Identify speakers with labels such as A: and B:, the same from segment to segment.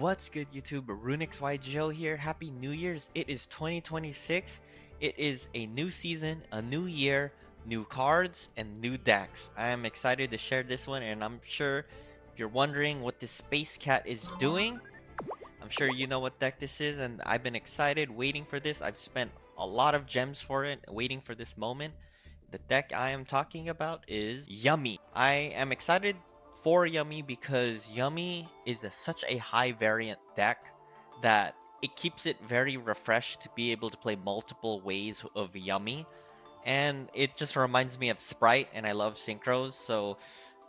A: What's good, YouTube? RunixYGO here. Happy New Year's. It is 2026. It is a new season, a new year, new cards, and new decks. I am excited to share this one, and I'm sure if you're wondering what this Space Cat is doing, I'm sure you know what deck this is, and I've been excited waiting for this. I've spent a lot of gems for it, waiting for this moment. The deck I am talking about is Yummy. I am excited for Yummy because Yummy is such a high variant deck that it keeps it very refreshed to be able to play multiple ways of Yummy. And it just reminds me of Sprite, and I love synchros. So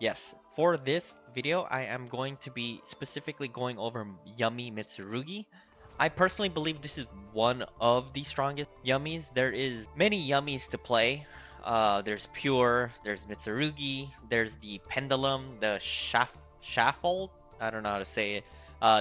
A: yes, for this video, I am going to be specifically going over Yummy Mitsurugi. I personally believe this is one of the strongest Yummies. There is many Yummies to play. There's Pure, there's Mitsurugi, there's the Pendulum, the Shaffold, I don't know how to say it.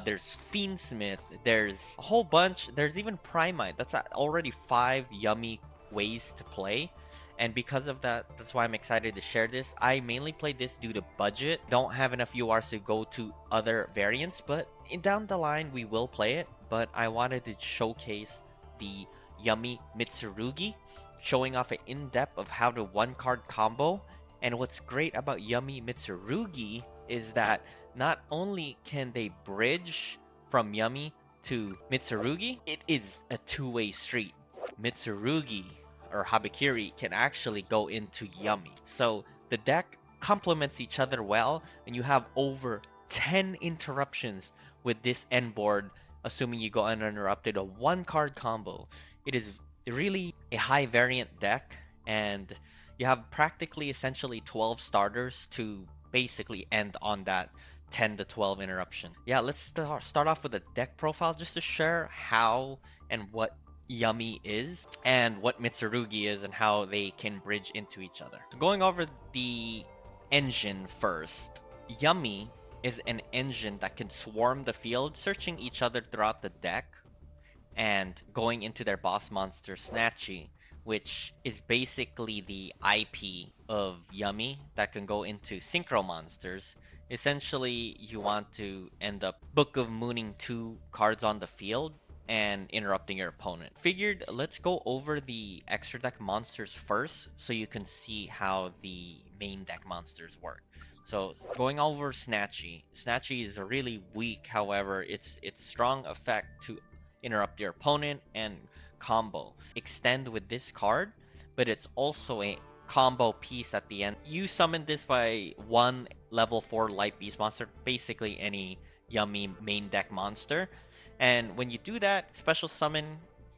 A: There's Fiendsmith, there's a whole bunch. There's even Primite. That's already 5 Yummy ways to play, and because of that, that's why I'm excited to share this. I mainly played this due to budget. Don't have enough URs to go to other variants, but down the line we will play it. But I wanted to showcase the Yummy Mitsurugi, showing off an in-depth of how to one card combo. And what's great about Yummy Mitsurugi is that not only can they bridge from Yummy to Mitsurugi, it is a two-way street. Mitsurugi or Habakiri can actually go into Yummy. So the deck complements each other well, and you have over 10 interruptions with this end board, assuming you go uninterrupted, a one card combo. It is really a high variant deck, and you have practically essentially 12 starters to basically end on that 10 to 12 interruption. Yeah, let's start off with a deck profile just to share how and what Yummy is and what Mitsurugi is and how they can bridge into each other. So going over the engine first, Yummy is an engine that can swarm the field, searching each other throughout the deck and going into their boss monster Snatchy, which is basically the IP of Yummy that can go into synchro monsters. Essentially, you want to end up Book of Mooning 2 cards on the field and interrupting your opponent. Figured let's go over the extra deck monsters first so you can see how the main deck monsters work. So going over Snatchy. Snatchy is really weak, however, its strong effect to interrupt your opponent and combo. Extend with this card, but it's also a combo piece at the end. You summon this by one level 4 light beast monster, basically any Yummy main deck monster. And when you do that, special summon,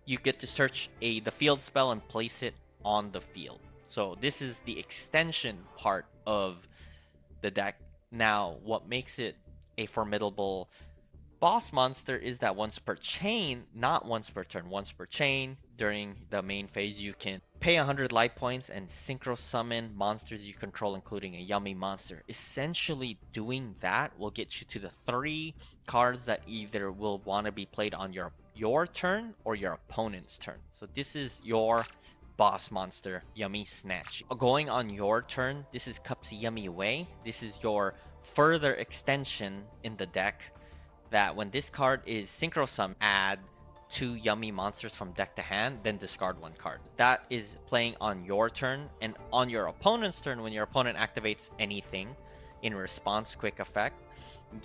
A: you get to search the field spell and place it on the field. So this is the extension part of the deck. Now, what makes it a formidable boss monster is that once per chain, not once per turn, once per chain, during the main phase, you can pay 100 light points and synchro summon monsters you control, including a Yummy monster. Essentially, doing that will get you to the 3 cards that either will want to be played on your turn or your opponent's turn. So this is your boss monster, Yummy Snatch. Going on your turn, this is Cupsy Yummy Way. This is your further extension in the deck, that when this card is synchro summon, add 2 Yummy monsters from deck to hand, then discard 1 card. That is playing on your turn, and on your opponent's turn, when your opponent activates anything in response, quick effect,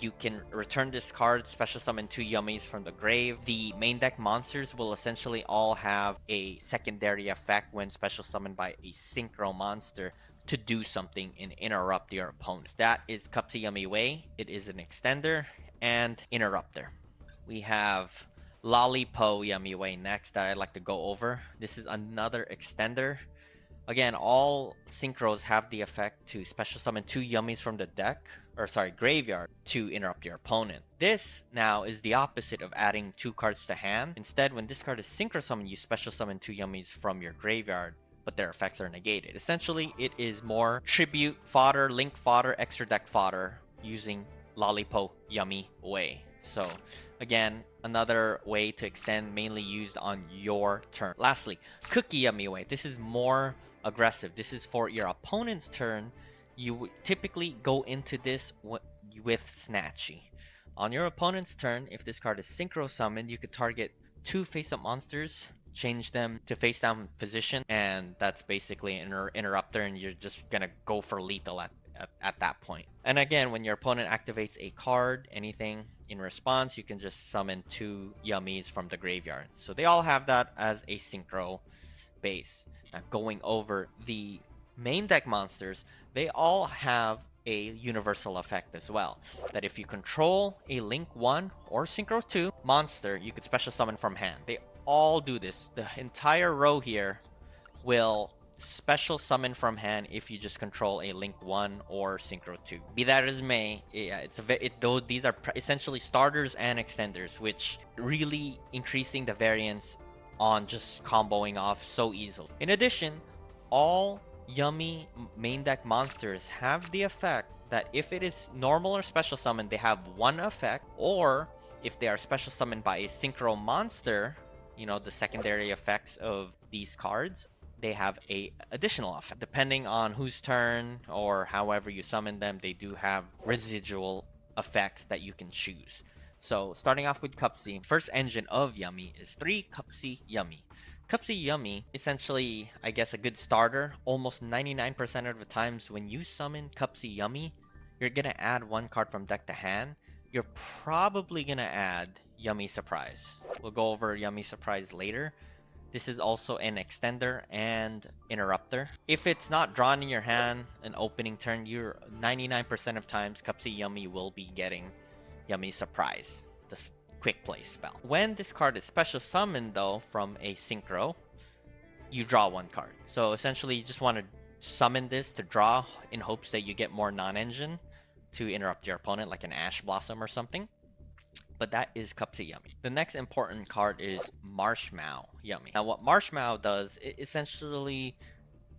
A: you can return this card, special summon 2 Yummies from the grave. The main deck monsters will essentially all have a secondary effect when special summoned by a synchro monster to do something and interrupt your opponent. That is Cupsy Yummy Way. It is an extender and interrupter. We have Lollipo Yummy Way next that I'd like to go over. This is another extender. Again, all synchros have the effect to special summon 2 Yummies from the deck, or sorry, graveyard, to interrupt your opponent. This now is the opposite of adding 2 cards to hand. Instead, when this card is synchro summoned, you special summon 2 Yummies from your graveyard, but their effects are negated. Essentially, it is more tribute fodder, link fodder, extra deck fodder using Lollipo Yummy Way. So again, another way to extend, mainly used on your turn. Lastly, Cookie Yummy Way. This is more aggressive. This is for your opponent's turn. You would typically go into this with Snatchy. On your opponent's turn, if this card is synchro summoned, you could target 2 face-up monsters, change them to face down position, and that's basically an interrupter, and you're just gonna go for lethal at that point. And again, when your opponent activates a card, anything in response, you can just summon 2 yummies from the graveyard. So they all have that as a synchro base. Now, going over the main deck monsters, they all have a universal effect as well. That if you control a Link 1 or Synchro 2 monster, you could special summon from hand. They all do this. The entire row here will special summon from hand if you just control a Link 1 or Synchro 2. Be that as may, yeah, these are essentially starters and extenders, which really increasing the variance on just comboing off so easily. In addition, all yummy main deck monsters have the effect that if it is normal or special summon, they have one effect, or if they are special summoned by a synchro monster, you know, the secondary effects of these cards, they have a additional effect. Depending on whose turn or however you summon them, they do have residual effects that you can choose. So starting off with Cupsy, first engine of Yummy is 3 Cupsy Yummy. Cupsy Yummy, essentially, I guess a good starter. Almost 99% of the times when you summon Cupsy Yummy, you're gonna add 1 card from deck to hand. You're probably gonna add Yummy Surprise. We'll go over Yummy Surprise later. This is also an extender and interrupter. If it's not drawn in your hand an opening turn, you're 99% of times Cupsy Yummy will be getting Yummy Surprise, the quick play spell. When this card is special summoned though from a synchro, you draw 1 card. So essentially you just want to summon this to draw in hopes that you get more non-engine to interrupt your opponent, like an Ash Blossom or something. But that is Cupsy Yummy. The next important card is Marshmallow Yummy. Now what Marshmallow does, it essentially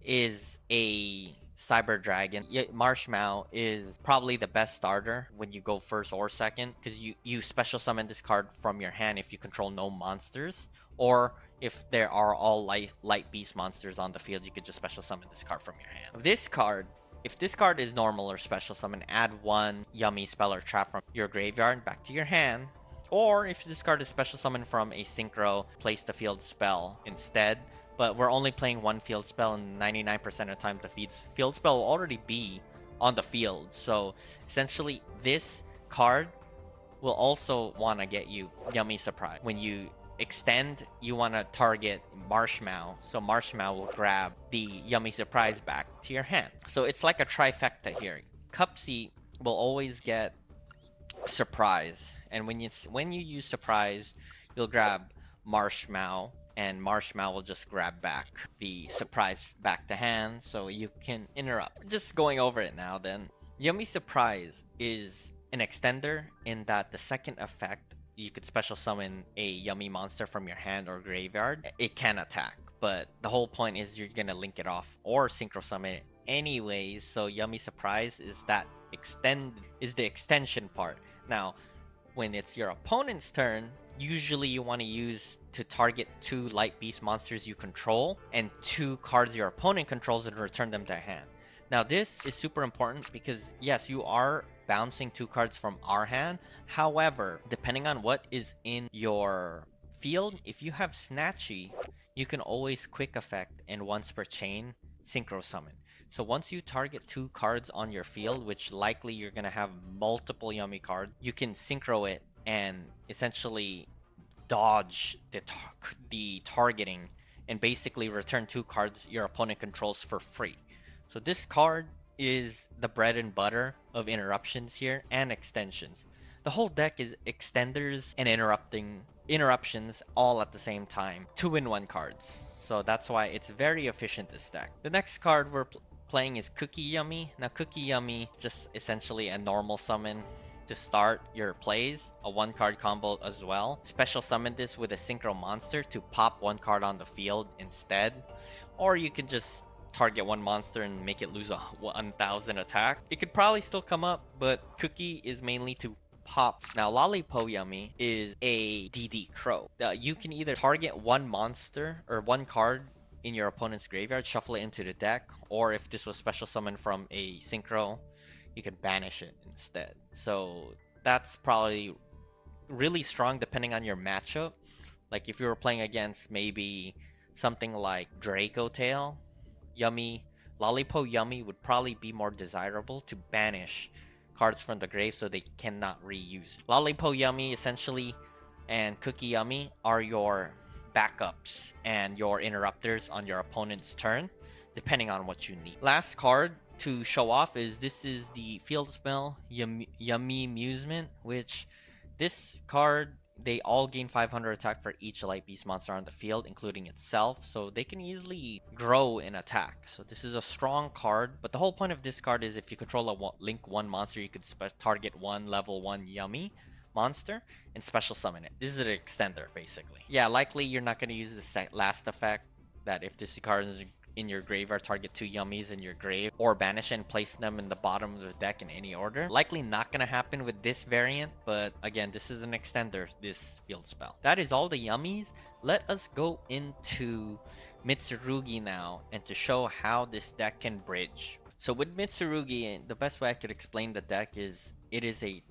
A: is a Cyber Dragon. Marshmallow is probably the best starter when you go first or second, because you special summon this card from your hand if you control no monsters, or if there are all light beast monsters on the field, you could just special summon this card from your hand. If this card is normal or special summon, add 1 yummy spell or trap from your graveyard back to your hand. Or if this card is special summon from a synchro, place the field spell instead. But we're only playing 1 field spell, and 99% of the time the field spell will already be on the field. So essentially this card will also want to get you Yummy Surprise. When you extend, you want to target Marshmallow, so Marshmallow will grab the Yummy Surprise back to your hand. So it's like a trifecta here. Cupsy will always get Surprise, and when you use Surprise, you'll grab Marshmallow, and Marshmallow will just grab back the Surprise back to hand, so you can interrupt. Just going over it now then. Yummy Surprise is an extender in that the second effect, you could special summon a yummy monster from your hand or graveyard. It can attack, but the whole point is you're gonna link it off or synchro summon it anyways. So Yummy Surprise is the extension part. Now, when it's your opponent's turn, usually you want to use to target 2 light beast monsters you control and 2 cards your opponent controls and return them to hand. Now this is super important because yes, you are bouncing 2 cards from our hand. However, depending on what is in your field, if you have Snatchy, you can always quick effect and once per chain synchro summon. So once you target 2 cards on your field, which likely you're gonna have multiple yummy cards, you can synchro it and essentially dodge the targeting and basically return 2 cards your opponent controls for free. So this card is the bread and butter of interruptions here and extensions. The whole deck is extenders and interruptions all at the same time. 2-in-1 cards. So that's why it's very efficient, this deck. The next card we're playing is Cookie Yummy. Now Cookie Yummy, just essentially a normal summon to start your plays, a 1-card combo as well. Special summon this with a synchro monster to pop 1 card on the field instead. Or you can just target 1 monster and make it lose a 1000 attack. It could probably still come up, but Cookie is mainly to pop. Now Lollipop Yummy is a DD Crow. You can either target 1 monster or 1 card in your opponent's graveyard, shuffle it into the deck, or if this was special summon from a synchro, you can banish it instead. So that's probably really strong depending on your matchup. Like if you were playing against maybe something like Draco Tail, Yummy, Lollipo Yummy would probably be more desirable to banish cards from the grave so they cannot reuse. Lollipo Yummy essentially and Cookie Yummy are your backups and your interrupters on your opponent's turn, depending on what you need. Last card to show off is this is the field spell Yummy Amusement, which this card they all gain 500 attack for each light beast monster on the field, including itself, so they can easily grow in attack. So this is a strong card, but the whole point of this card is if you control a Link 1 monster, you could target one level 1 Yummy monster and special summon it. This is an extender, basically. Yeah, likely you're not going to use the last effect, that if this card is in your graveyard, target 2 Yummies in your grave, or banish and place them in the bottom of the deck in any order. Likely not gonna happen with this variant, but again, this is an extender, this field spell. That is all the Yummies. Let us go into Mitsurugi now, and to show how this deck can bridge. So with Mitsurugi, the best way I could explain the deck is it is a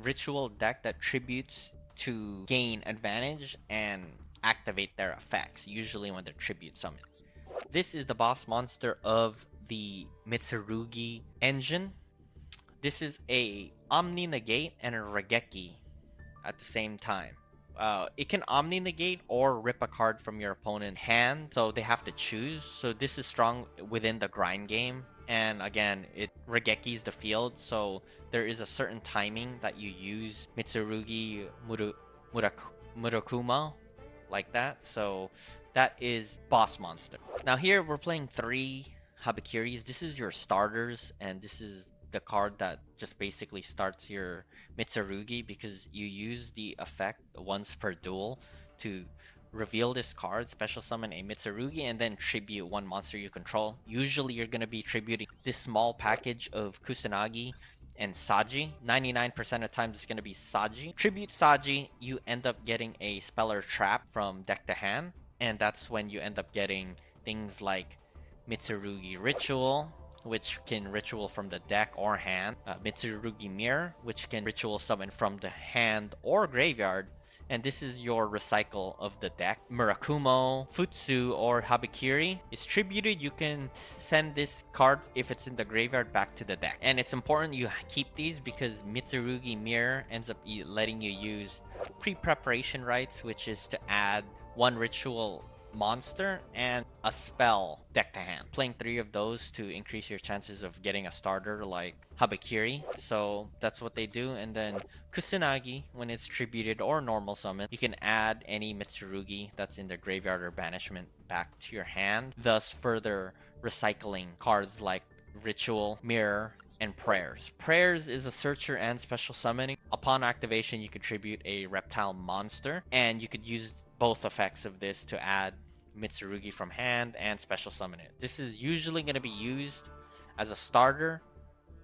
A: ritual deck that tributes to gain advantage and activate their effects, usually when they're tribute summoned. This is the boss monster of the Mitsurugi engine. This is a Omni Negate and a Regeki at the same time. It can Omni Negate or rip a card from your opponent's hand, so they have to choose. So this is strong within the grind game. And again, it Regekis the field, so there is a certain timing that you use Mitsurugi Murakuma like that. So that is boss monster. Now here we're playing 3 Habakiris. This is your starters, and this is the card that just basically starts your Mitsurugi, because you use the effect once per duel to reveal this card, special summon a Mitsurugi, and then tribute one monster you control. Usually you're going to be tributing this small package of Kusanagi and Saji. 99% of the times it's going to be Saji. Tribute Saji, you end up getting a Speller Trap from deck to hand, and that's when you end up getting things like Mitsurugi Ritual, which can ritual from the deck or hand, Mitsurugi Mirror, which can ritual summon from the hand or graveyard, and this is your recycle of the deck. Murakumo, Futsu, or Habakiri is tributed. You can send this card, if it's in the graveyard, back to the deck. And it's important you keep these because Mitsurugi Mirror ends up letting you use pre-preparation rights, which is to add one ritual monster and a spell deck to hand. Playing 3 of those to increase your chances of getting a starter like Habakiri. So that's what they do. And then Kusanagi, when it's tributed or normal summon, you can add any Mitsurugi that's in the graveyard or banishment back to your hand, thus further recycling cards like Ritual, Mirror, and Prayers. Prayers is a searcher and special summoning. Upon activation, you contribute a reptile monster, and you could use both effects of this to add Mitsurugi from hand and special summon it. This is usually going to be used as a starter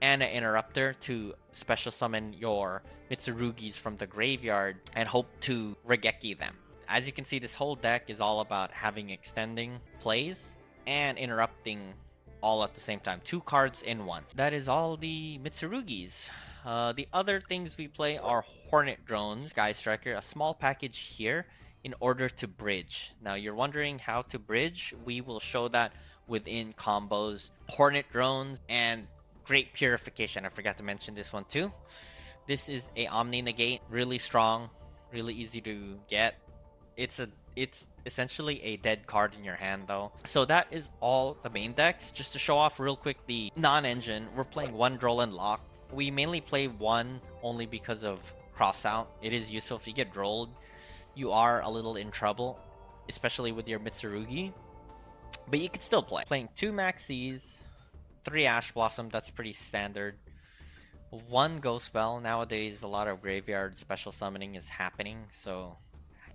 A: and an interrupter to special summon your Mitsurugis from the graveyard and hope to Regeki them. As you can see, this whole deck is all about having extending plays and interrupting all at the same time. 2 cards in one. That is all the Mitsurugis. The other things we play are Hornet Drones, Sky Striker, a small package here in order to bridge. Now you're wondering how to bridge. We will show that within combos. Hornet Drones and Great Purification. I forgot to mention this one too. This is a Omni Negate, really strong, really easy to get. It's essentially a dead card in your hand though. So that is all the main decks. Just to show off real quick the non-engine, we're playing 1 Droll Lock. We mainly play 1 only because of Crossout. It is useful. If you get drolled, you are a little in trouble, especially with your Mitsurugi, but you can still play. Playing 2 Maxis, 3 Ash Blossom, that's pretty standard. 1 Ghost Spell. Nowadays, a lot of graveyard special summoning is happening, so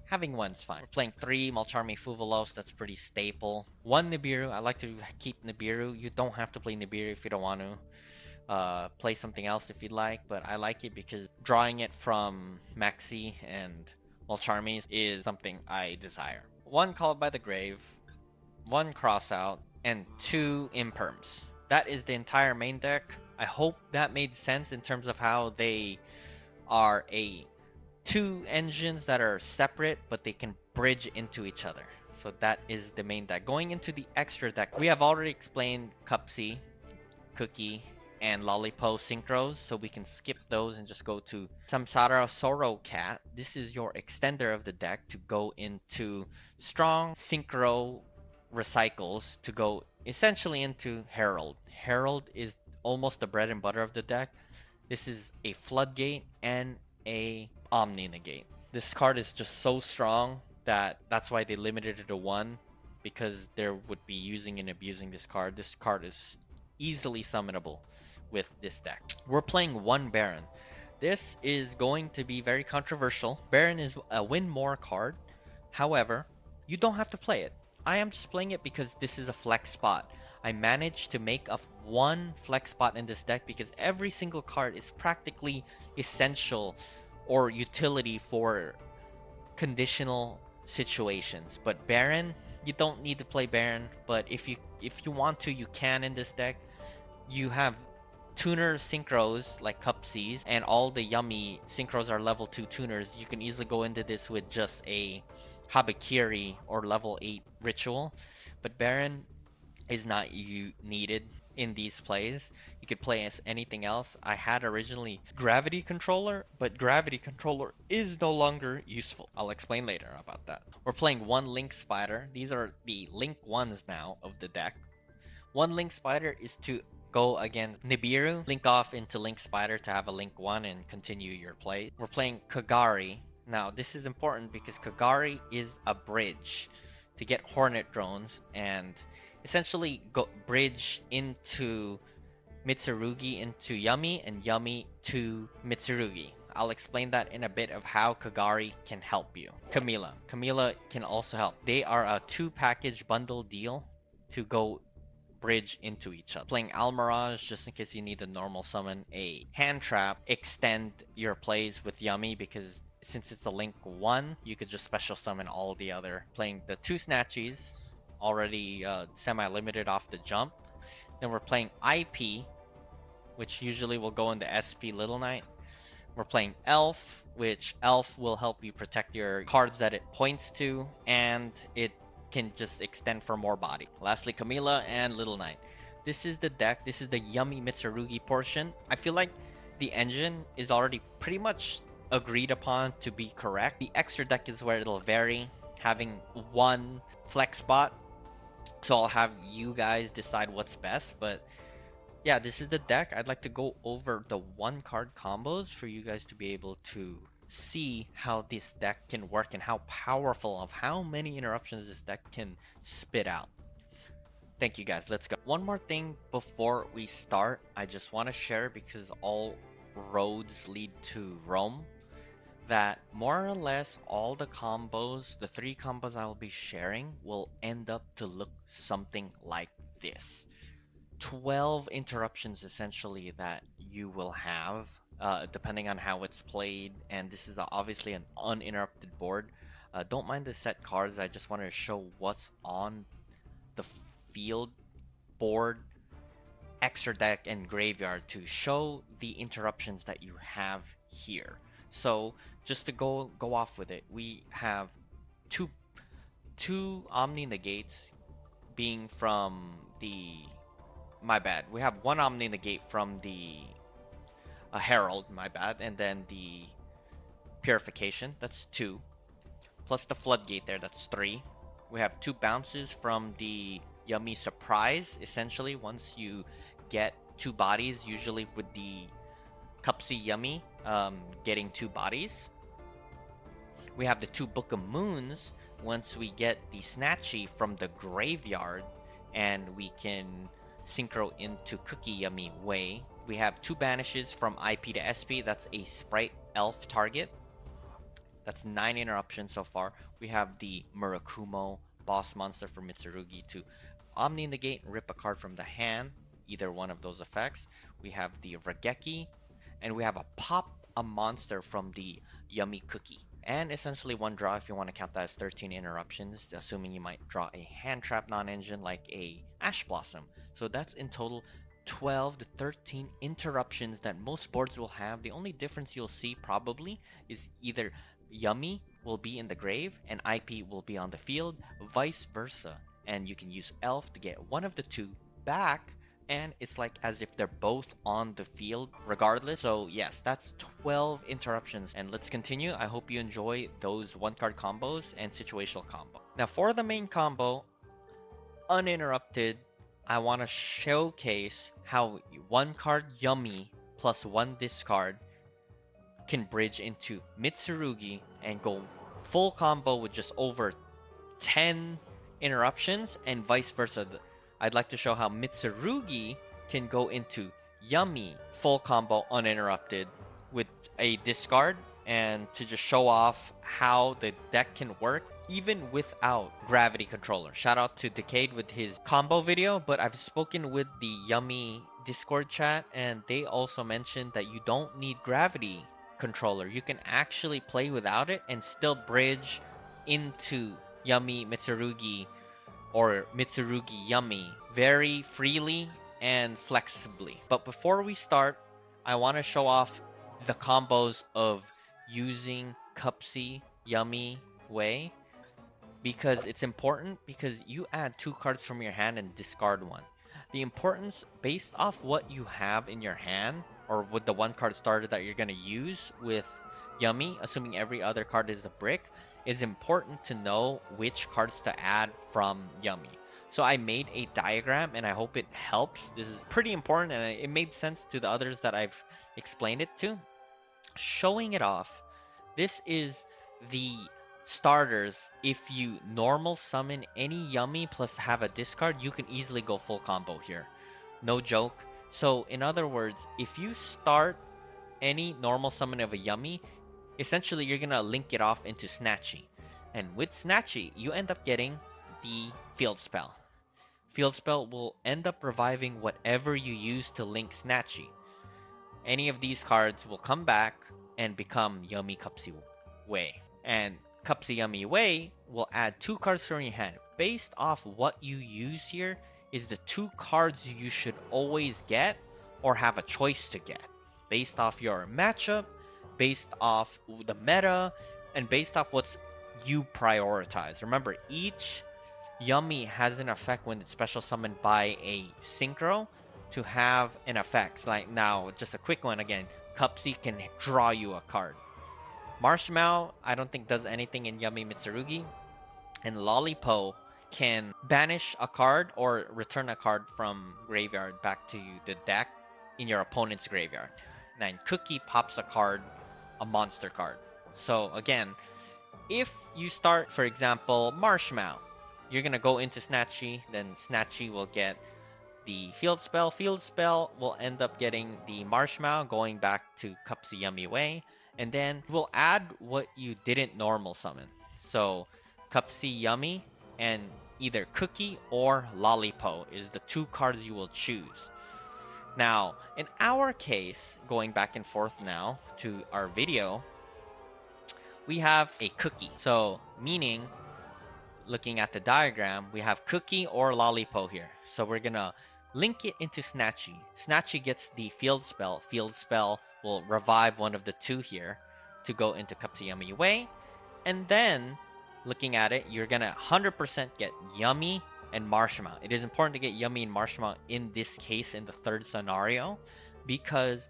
A: having 1's fine. We're playing 3 Malcharmi Fuvalos, that's pretty staple. 1 Nibiru, I like to keep Nibiru. You don't have to play Nibiru if you don't want to. Play something else if you'd like, but I like it because drawing it from Maxi and Malcharmi is something I desire. 1 Called by the Grave, 1 Crossout, and 2 Imperms. That is the entire main deck. I hope that made sense in terms of how they are a two engines that are separate, but they can bridge into each other. So that is the main deck. Going into the extra deck, we have already explained Cupsy, Cookie, and Lollipo synchros, so we can skip those and just go to Samsara Sorrow Cat. This is your extender of the deck to go into strong synchro recycles to go essentially into Herald. Herald is almost the bread and butter of the deck. This is a floodgate and a Omni negate. This card is just so strong that that's why they limited it to one, because there would be using and abusing this card. This card is easily summonable with this deck. We're playing one Baron. This is going to be very controversial. Baron is a win more card. However, you don't have to play it. I am just playing it because this is a flex spot. I managed to make up one flex spot in this deck because every single card is practically essential or utility for conditional situations. But Baron, you don't need to play Baron, but if you want to, you can in this deck. You have tuner synchros like Cupsies, and all the yummy synchros are level 2 tuners. You can easily go into this with just a Habakiri or level 8 ritual, but Baron is not needed in these plays. You could play as anything else. I had originally Gravity Controller, but Gravity Controller is no longer useful. I'll explain later about that. We're playing one Link Spider. These are the Link ones now of the deck. One Link Spider is to go against Nibiru, link off into Link Spider to have a Link 1 and continue your play. We're playing Kagari. Now, this is important because Kagari is a bridge to get Hornet drones and essentially go bridge into Mitsurugi into Yummy and Yummy to Mitsurugi. I'll explain that in a bit of how Kagari can help you. Camila. Camila can also help. They are a 2-package bundle deal to go bridge into each other. Playing Almirage, just in case you need a normal summon, a hand trap, extend your plays with Yummy because since it's a Link 1, you could just special summon all the other. Playing the 2 Snatchies, already semi-limited off the jump. Then we're playing IP, which usually will go into SP Little Knight. We're playing Elf, which Elf will help you protect your cards that it points to, and it can just extend for more body. Lastly, Camila and Little Knight. This is the deck. This is the Yummy Mitsurugi portion. I feel like the engine is already pretty much agreed upon to be correct. The extra deck is where it'll vary, having one flex spot. So I'll have you guys decide what's best, but yeah, this is the deck. I'd like to go over the one card combos for you guys to be able to see how this deck can work and how powerful of how many interruptions this deck can spit out. Thank you guys. Let's go. One more thing before we start, I just want to share because all roads lead to Rome, that more or less all the combos, the 3 combos I'll be sharing, will end up to look something like this. 12 interruptions essentially that you will have depending on how it's played, and this is obviously an uninterrupted board. Don't mind the set cards, I just wanted to show what's on the field, board, extra deck, and graveyard to show the interruptions that you have here. So just to go off with it, we have two Omni negates being from the my bad. We have one Omni negate from the Herald, my bad, and then the Purification, that's 2. Plus the Floodgate there, that's 3. We have 2 bounces from the Yummy Surprise, essentially, once you get 2 bodies, usually with the Cupsy Yummy getting 2 bodies. We have the 2 Book of Moons, once we get the Snatchy from the graveyard, and we can synchro into Cookie Yummy Way. We have 2 banishes from IP to SP. That's a Sprite Elf target. That's 9 interruptions so far. We have the Murakumo boss monster for Mitsurugi to Omni negate and rip a card from the hand. Either one of those effects. We have the Rageki, and we have a pop a monster from the Yummy Cookie. And essentially 1 draw if you want to count that as 13 interruptions, assuming you might draw a hand trap non-engine like a Ash Blossom. So that's in total 12 to 13 interruptions that most boards will have. The only difference you'll see probably is either Yummy will be in the grave and IP will be on the field, vice versa. And you can use Elf to get one of the two back, and it's like as if they're both on the field regardless. So yes, that's 12 interruptions. And let's continue. I hope you enjoy those one card combos and situational combo. Now for the main combo, uninterrupted, I want to showcase how one card Yummy plus one discard can bridge into Mitsurugi and go full combo with just over 10 interruptions, and vice versa. I'd like to show how Mitsurugi can go into Yummy full combo uninterrupted with a discard, and to just show off how the deck can work even without gravity controller. Shout out to Decade with his combo video, but I've spoken with the Yummy Discord chat and they also mentioned that you don't need gravity controller. You can actually play without it and still bridge into Yummy Mitsurugi or Mitsurugi Yummy very freely and flexibly. But before we start, I want to show off the combos of using Cupsy Yummy way, because it's important, because you add two cards from your hand and discard one. The importance based off what you have in your hand or with the one card starter that you're going to use with Yummy, assuming every other card is a brick, is important to know which cards to add from Yummy. So I made a diagram and I hope it helps. This is pretty important and it made sense to the others that I've explained it to. Showing it off, this is the starters. If you normal summon any Yummy plus have a discard, you can easily go full combo here. No joke. So in other words, if you start any normal summon of a Yummy, essentially you're gonna link it off into Snatchy. And with Snatchy, you end up getting the field spell. Field spell will end up reviving whatever you use to link Snatchy. Any of these cards will come back and become Yummy Cupsy Way. And Cupsy Yummy Way will add two cards from your hand. Based off what you use here is the two cards you should always get or have a choice to get. Based off your matchup, based off the meta, and based off what's you prioritize. Remember, each Yummy has an effect when it's special summoned by a synchro to have an effect. Like now, just a quick one again, Cupsy can draw you a card. Marshmallow, I don't think does anything in Yummy Mitsurugi. And Lollipo can banish a card or return a card from graveyard back to the deck in your opponent's graveyard. And Cookie pops a card, a monster card. So again, if you start, for example, Marshmallow, you're going to go into Snatchy, then Snatchy will get the field spell. Field spell will end up getting the Marshmallow, going back to Cupsy Yummy Way. And then we'll add what you didn't normal summon. So Cupsy Yummy and either Cookie or Lollipo is the two cards you will choose. Now, in our case, going back and forth now to our video, we have a Cookie. So meaning, looking at the diagram, we have Cookie or Lollipo here. So we're gonna link it into Snatchy. Snatchy gets the field spell. Field spell will revive one of the two here to go into Cupsy Yummy Way. And then, looking at it, you're gonna 100% get Yummy and Marshmallow. It is important to get Yummy and Marshmallow in this case in the third scenario, because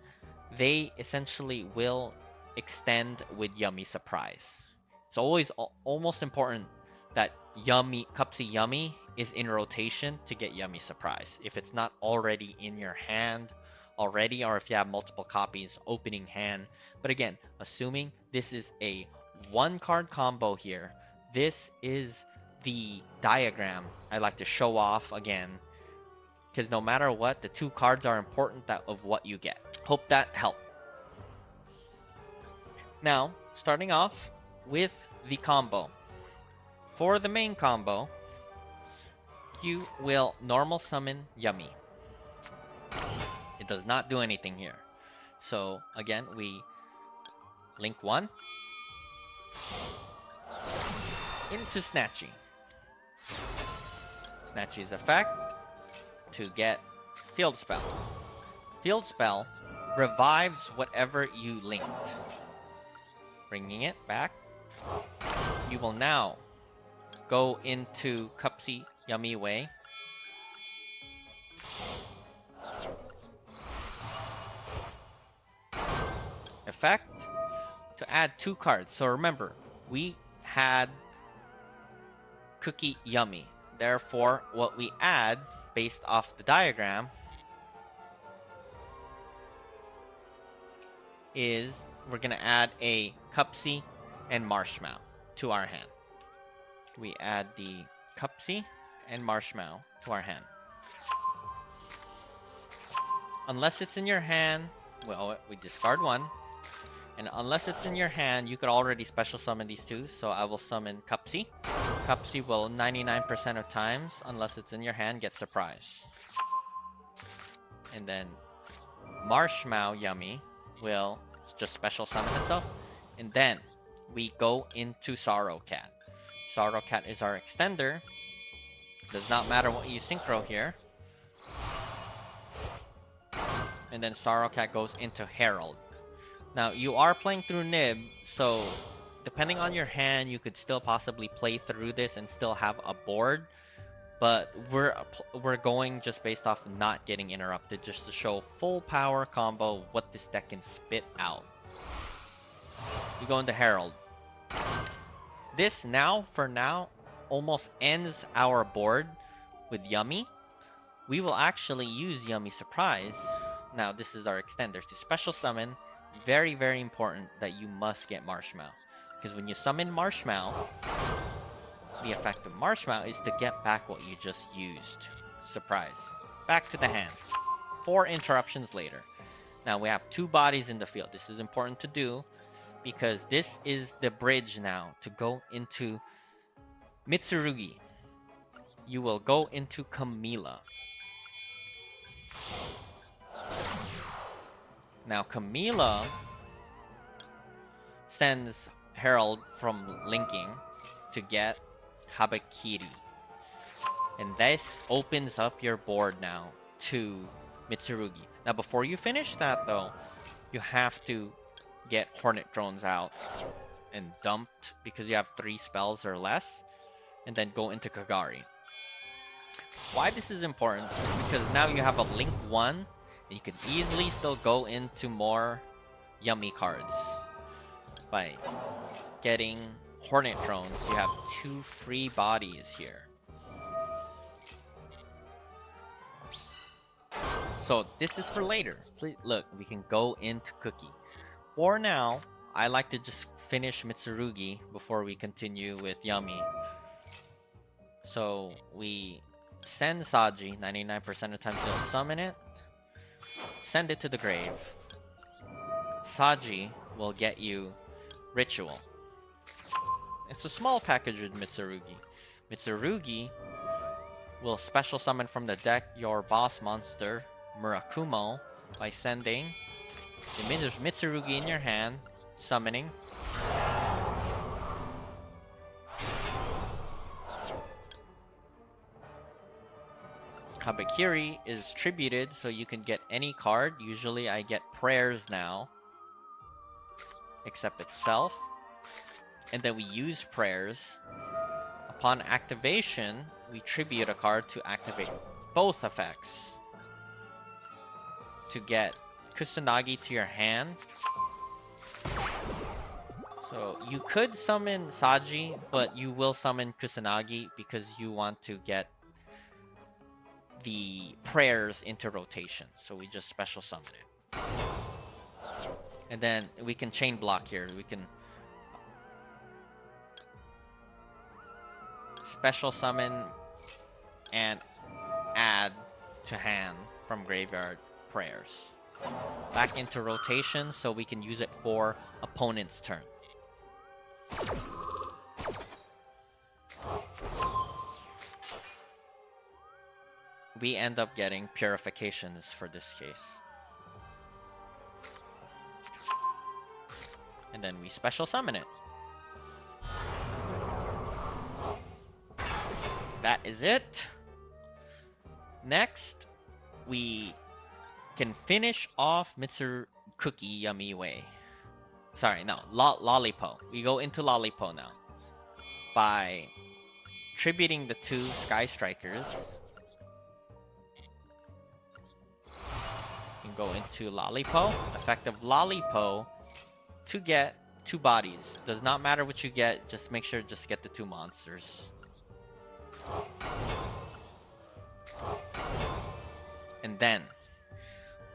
A: they essentially will extend with Yummy Surprise. It's always almost important that Yummy, Cupsy Yummy is in rotation to get Yummy Surprise. If it's not already in your hand already, or if you have multiple copies, opening hand. But again, assuming this is a one card combo here, this is the diagram I like to show off again, because no matter what, the two cards are important of what you get. Hope that helped. Now, starting off with the combo. For the main combo, you will normal summon Yummy. It does not do anything here. So again, we link one into Snatchy. Snatchy's effect to get Field Spell. Field Spell revives whatever you linked. Bringing it back. You will now go into Cupsy Yummy Way. Effect to add 2 cards. So remember, we had Cookie Yummy. Therefore, what we add based off the diagram is we're gonna add a Cupsy and Marshmallow to our hand. We add the Cupsy and Marshmallow to our hand. Unless it's in your hand, well, we discard 1. And unless it's in your hand, you could already special summon these 2. So I will summon Cupsy. Cupsy will 99% of times, unless it's in your hand, get surprise. And then Marshmallow Yummy will just special summon itself. And then we go into Sorrow Cat. Sorrow Cat is our extender. Does not matter what you synchro here. And then Sorrow Cat goes into Herald. Now, you are playing through Nib, so depending on your hand, you could still possibly play through this and still have a board. But we're going just based off not getting interrupted, just to show full power combo, what this deck can spit out. You go into Herald. This now, for now, almost ends our board with Yummy. We will actually use Yummy Surprise. Now, this is our extender to special summon. Very, very important that you must get Marshmallow. Because when you summon Marshmallow, the effect of Marshmallow is to get back what you just used. Surprise. Back to the hand. 4 interruptions later. Now, we have 2 bodies in the field. This is important to do because this is the bridge now to go into Mitsurugi. You will go into Camila. Now, Camila sends Herald from linking to get Habakiri. And this opens up your board now to Mitsurugi. Now, before you finish that, though, you have to get Hornet Drones out and dumped because you have 3 spells or less. And then go into Kagari. Why this is important is because now you have a Link 1. And you can easily still go into more Yummy cards by getting Hornet Drones. You have 2 free bodies here. So this is for later. Please, look, we can go into Cookie. For now, I like to just finish Mitsurugi before we continue with Yummy. So we send Saji. 99% of the time you'll summon it. Send it to the grave. Saji will get you Ritual. It's a small package with Mitsurugi. Mitsurugi will special summon from the deck your boss monster, Murakumo, by sending the Mitsurugi in your hand, summoning. Habakiri is tributed, so you can get any card. Usually I get prayers now, except itself. And then we use prayers. Upon activation, we tribute a card to activate both effects. To get Kusanagi to your hand. So you could summon Saji, but you will summon Kusanagi because you want to get the prayers into rotation. So we just special summon it. And then we can chain block here. We can special summon and add to hand from graveyard prayers. Back into rotation so we can use it for opponent's turn. We end up getting purifications for this case. And then we special summon it. That is it. Next, we can finish off Mitsurugi Yummy Way. Sorry, no, Lollipo. We go into Lollipo now by tributing the 2 Sky Strikers. You can go into Lollipo, effective Lollipo to get 2 bodies. Does not matter what you get, just make sure just get the 2 monsters. And then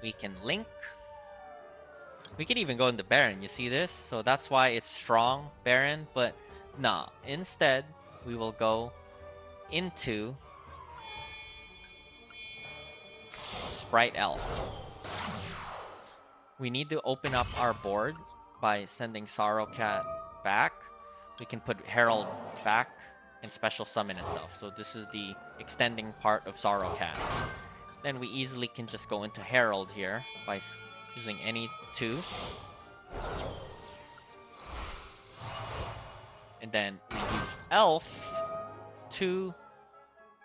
A: we can link. We can even go into Baron, you see this? So that's why it's strong Baron, but nah. Instead, we will go into Sprite Elf. We need to open up our board by sending Sorrow Cat back. We can put Herald back and special summon itself. So this is the extending part of Sorrow Cat. Then we easily can just go into Herald here by using any 2. And then we use Elf to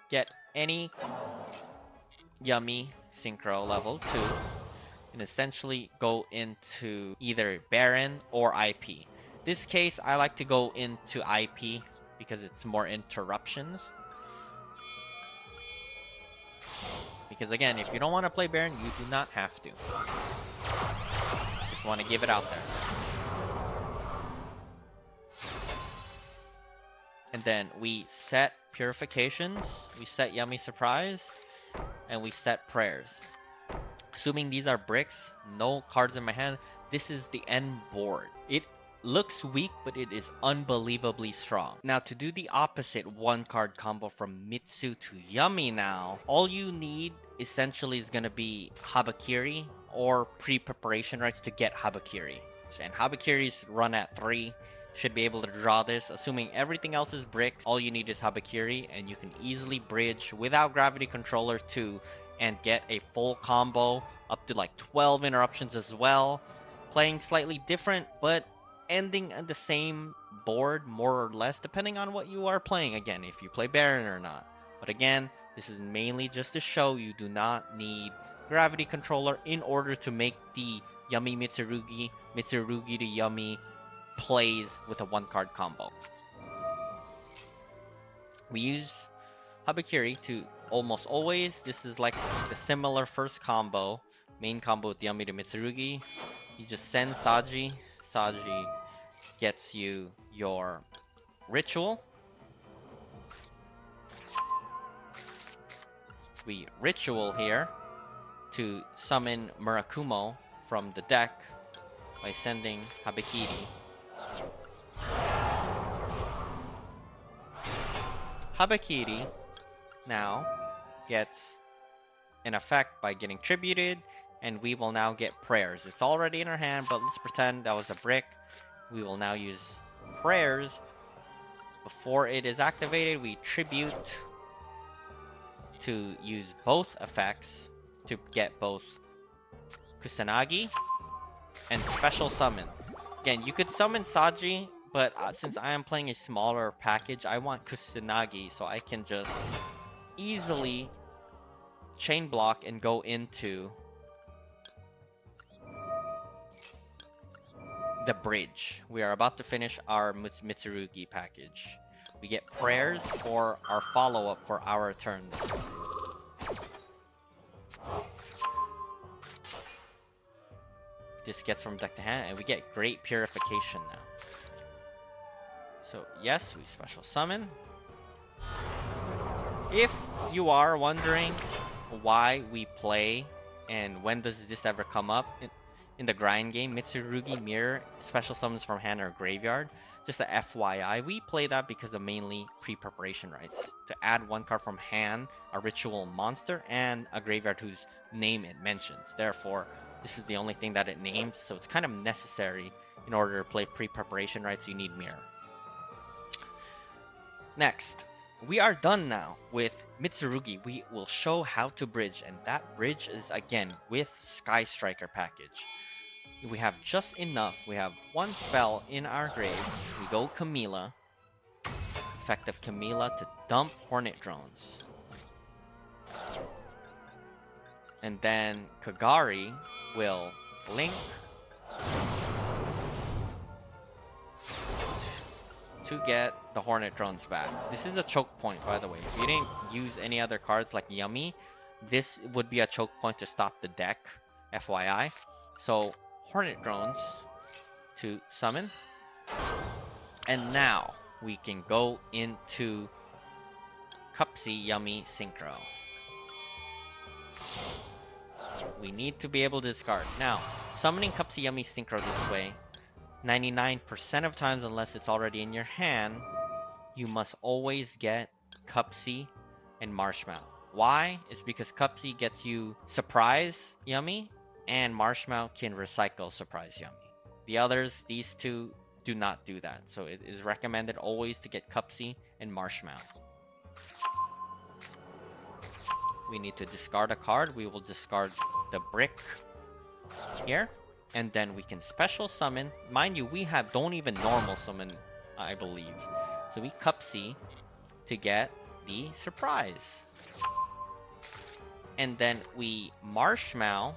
A: get any Yummy Synchro level 2. And essentially go into either Baron or IP. This case, I like to go into IP because it's more interruptions. Because again, if you don't want to play Baron, you do not have to. Just want to give it out there. And then we set Purifications, we set Yummy Surprise, and we set Prayers. Assuming these are bricks, no cards in my hand, this is the end board. It looks weak, but it is unbelievably strong. Now, to do the opposite 1-card combo from Mitsu to Yummy now, all you need essentially is going to be Habakiri or pre-preparation rights to get Habakiri. And Habakiri's run at 3. Should be able to draw this. Assuming everything else is bricks, all you need is Habakiri, and you can easily bridge without Gravity Controller 2 and get a full combo up to like 12 interruptions as well. Playing slightly different, but ending at the same board more or less, depending on what you are playing. Again, if you play Baron or not. But again, this is mainly just to show you do not need Gravity Controller in order to make the Yummy Mitsurugi to Yummy plays with a 1-card combo. We use Habakiri to almost always. This is like the similar first combo, main combo with Yummy to Mitsurugi. You just send Saji. Saji gets you your ritual. We ritual here to summon Murakumo from the deck by sending Habakiri. Habakiri now gets an effect by getting tributed, and we will now get prayers. It's already in our hand, but let's pretend that was a brick. We will now use prayers. Before it is activated, we tribute to use both effects to get both Kusanagi and special summon. Again, you could summon Saji, but since I am playing a smaller package, I want Kusanagi, so I can just easily chain block and go into the bridge. We are about to finish our Mitsurugi package. We get prayers for our follow-up for our turn. This gets from deck to hand, and we get great purification now. So yes, we special summon. If you are wondering why we play and when does this ever come up in the grind game, Mitsurugi mirror special summons from hand or graveyard, just a FYI, we play that because of mainly pre-preparation rights. To add 1 card from hand, a ritual monster, and a graveyard whose name it mentions. Therefore, this is the only thing that it names, so it's kind of necessary in order to play pre-preparation rights, you need mirror. Next, we are done now with Mitsurugi. We will show how to bridge, and that bridge is again with Sky Striker package. We have just enough. We have 1 spell in our grave. We go Camila. Effective Camila to dump Hornet Drones. And then Kagari will link to get the Hornet drones back. This is a choke point, by the way. If you didn't use any other cards like Yummy, this would be a choke point to stop the deck, FYI. So, Hornet drones to summon. And now we can go into Cupsy Yummy Synchro. We need to be able to discard. Now, summoning Cupsy Yummy Synchro this way, 99% of times, unless it's already in your hand, you must always get Cupsy and Marshmallow. Why? It's because Cupsy gets you Surprise Yummy, and Marshmallow can recycle Surprise Yummy. The others, these two, do not do that. So it is recommended always to get Cupsy and Marshmallow. We need to discard a card. We will discard the brick here. And then we can special summon. Mind you, we don't even normal summon, I believe. So we Cupsy to get the surprise. And then we Marshmallow.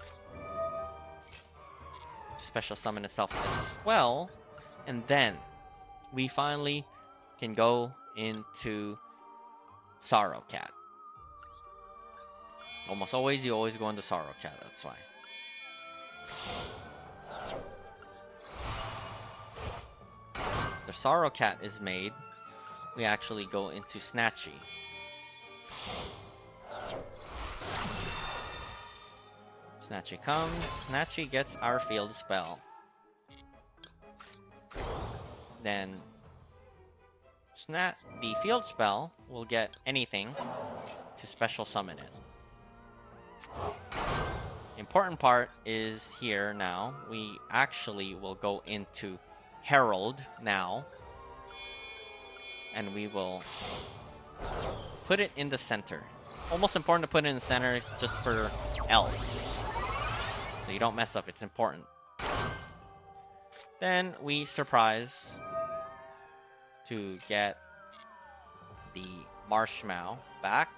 A: Special summon itself as well. And then we finally can go into Sorrow Cat. Almost always, you always go into Sorrow Cat, that's why. The Sorrow Cat is made. We actually go into Snatchy. Snatchy comes. Snatchy gets our field spell. Then the field spell will get anything to special summon it. Important part is here now. We actually will go into Herald now. And we will put it in the center. Almost important to put it in the center just for Elf. So you don't mess up, it's important. Then we surprise to get the Marshmallow back.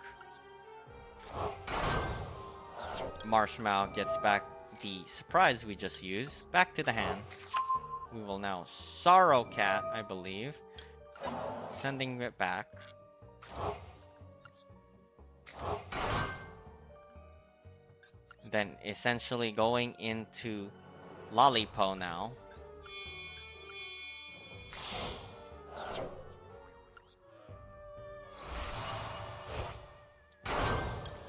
A: Marshmallow gets back the surprise we just used back to the hand. We will now Sorrow Cat, I believe, sending it back. Then essentially going into Lollipo now.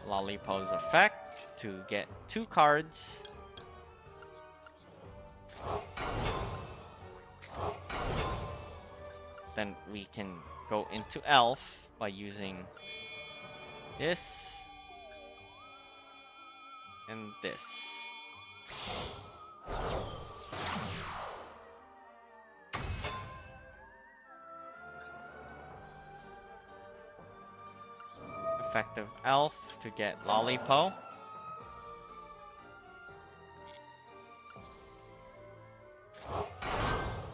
A: Lollipo's effect to get 2 cards. Then we can go into Elf by using this and this. Effective Elf to get Lollipo.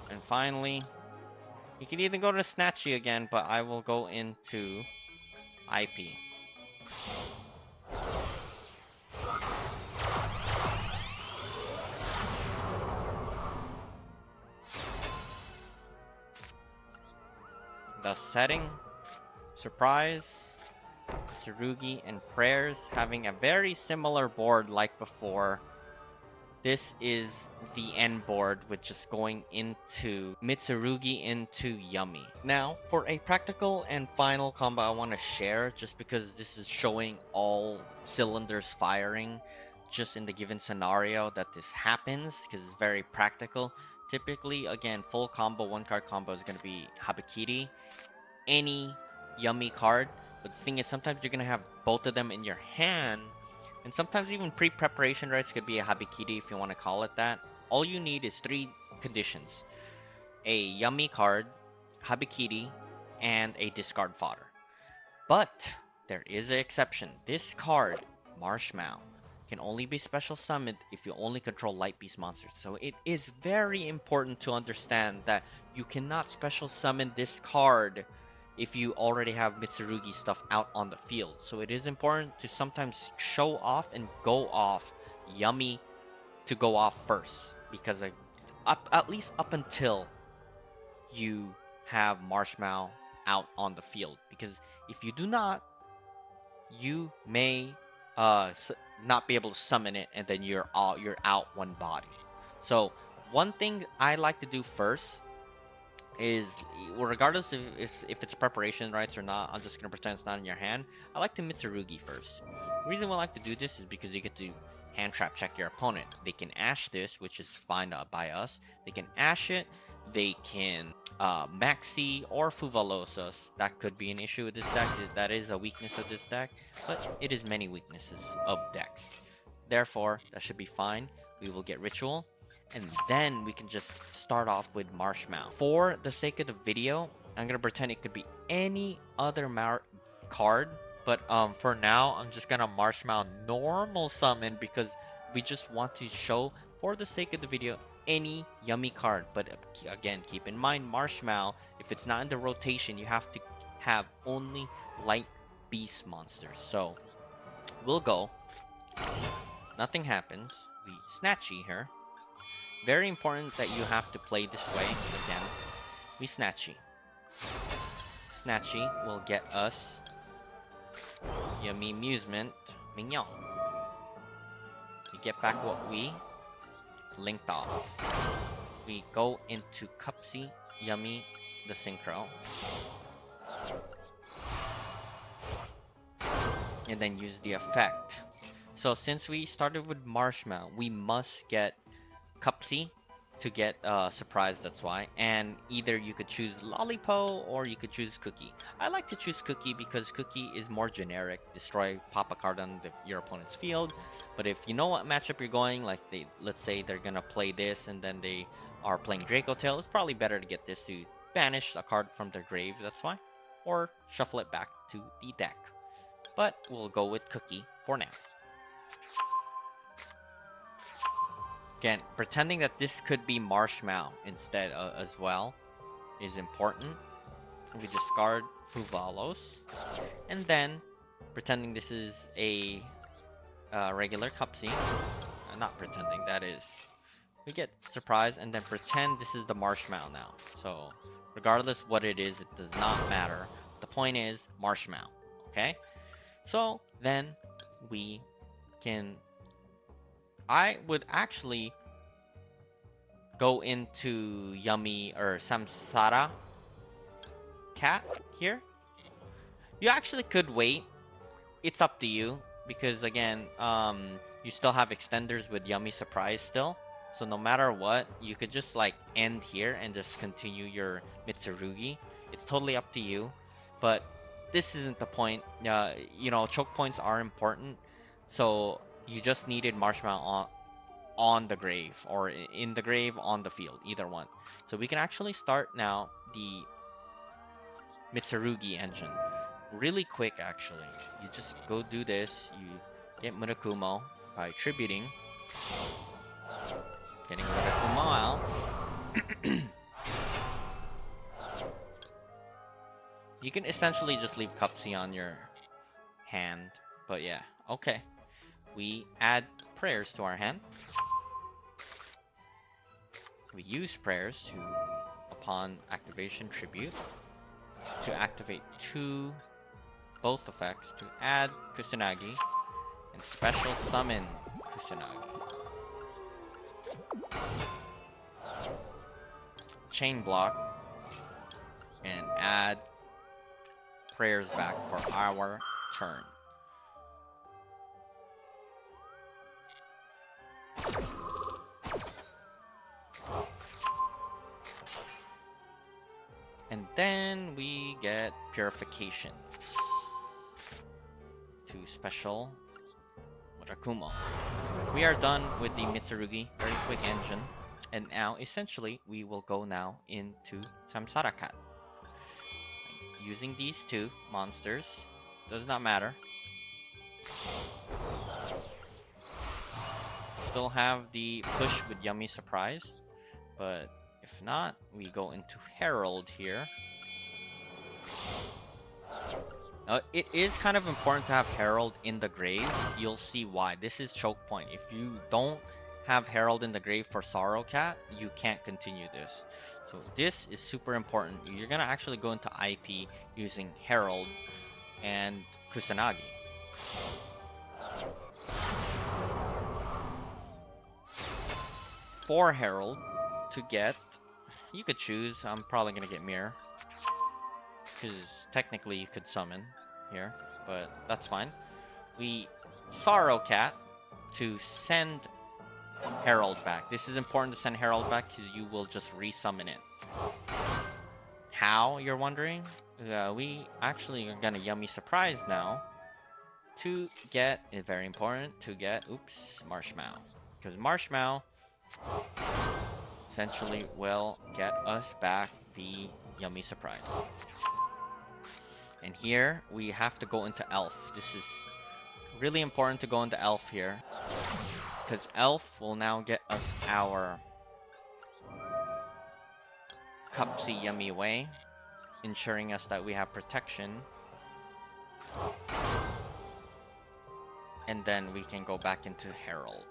A: And finally, you can either go to Snatchy again, but I will go into IP. The setting, surprise, Mitsurugi, and prayers having a very similar board like before. This is the end board with just going into Mitsurugi into Yummy. Now, for a practical and final combo I want to share, just because this is showing all cylinders firing just in the given scenario that this happens, because it's very practical. Typically, again, full combo, 1-card combo is going to be Habakiri, any Yummy card. But the thing is, sometimes you're going to have both of them in your hand. And sometimes even pre-preparation rights could be a Habakiri if you want to call it that. All you need is 3 conditions. A Yummy card, Habakiri, and a discard fodder. But there is an exception. This card, Marshmallow, can only be special summoned if you only control Light Beast monsters. So it is very important to understand that you cannot special summon this card if you already have Mitsurugi stuff out on the field. So it is important to sometimes show off and go off Yummy to go off first, because at least up until you have Marshmallow out on the field, because if you do not, you may not be able to summon it, and then you're out one body. So one thing I like to do first is, well, regardless if it's preparation rights or not, I'm just gonna pretend it's not in your hand. I like to Mitsurugi first. The reason why I like to do this is because you get to hand trap check your opponent. They can ash this, which is fine by us. They can ash it. They can Maxi or Fuvalosas. That could be an issue with this deck. That is a weakness of this deck, but it is many weaknesses of decks. Therefore, that should be fine. We will get Ritual, and then we can just start off with Marshmallow. For the sake of the video, I'm gonna pretend it could be any other card, but for now, I'm just gonna Marshmallow normal summon, because we just want to show, for the sake of the video, any Yummy card. But again, keep in mind, Marshmallow, if it's not in the rotation, you have to have only light beast monsters. So we'll go. Nothing happens. We Snatchy here. Very important that you have to play this way. Again, we Snatchy. Snatchy will get us Yummy Amusement Mignon. We get back what we linked off. We go into Cupsy, Yummy, the Synchro. And then use the effect. So since we started with Marshmallow, we must get Cupsy to get surprise, that's why. And either you could choose Lollipo or you could choose Cookie. I like to choose Cookie because Cookie is more generic. Destroy, pop a card on your opponent's field. But if you know what matchup you're going, like let's say they're gonna play this and then they are playing Draco Tail, it's probably better to get this to banish a card from their grave, that's why. Or shuffle it back to the deck. But we'll go with Cookie for now. Again, pretending that this could be Marshmallow instead as well is important. We discard Fuvalos. And then, pretending this is a regular Cupsy. Not pretending, that is. We get surprise and then pretend this is the Marshmallow now. So, regardless what it is, it does not matter. The point is Marshmallow, okay? So, then we can... I would actually go into Yummy or Samsara Cat here. You actually could wait. It's up to you, because again, you still have extenders with Yummy Surprise still. So no matter what, you could just like end here and just continue your Mitsurugi. It's totally up to you, but this isn't the point. You know, choke points are important, so you just needed Marshmallow on the grave, or in the grave, on the field, either one. So we can actually start now the Mitsurugi engine. Really quick, actually. You just go do this. You get Murakumo by tributing. Getting Murakumo out. You can essentially just leave Cupsy on your hand. But yeah, okay. We add prayers to our hand. We use prayers to, upon activation, tribute to activate both effects to add Kusanagi and special summon Kusanagi. Chain block and add prayers back for our turn. And then we get purifications to special Murakumo. We are done with the Mitsurugi, very quick engine. And now, essentially, we will go now into Samsara Cat. Using these two monsters, does not matter. Still have the push with Yummy Surprise, but if not, we go into Herald here. It is kind of important to have Herald in the grave. You'll see why. This is choke point. If you don't have Herald in the grave for Sorrow Cat, you can't continue this. So this is super important. You're gonna actually go into IP using Herald and Kusanagi. 4 Herald to get. You could choose. I'm probably gonna get Mirror, because technically you could summon here, but that's fine. We Sorrow Cat to send Herald back. This is important to send Herald back because you will just resummon it. How, you're wondering? We actually are gonna Yummy Surprise now to get, it's very important, to get, Marshmallow. Because Marshmallow essentially will get us back the Yummy Surprise. And here, we have to go into Elf. This is really important to go into Elf here, because Elf will now get us our Cupsy Yummy Way, ensuring us that we have protection. And then we can go back into Herald.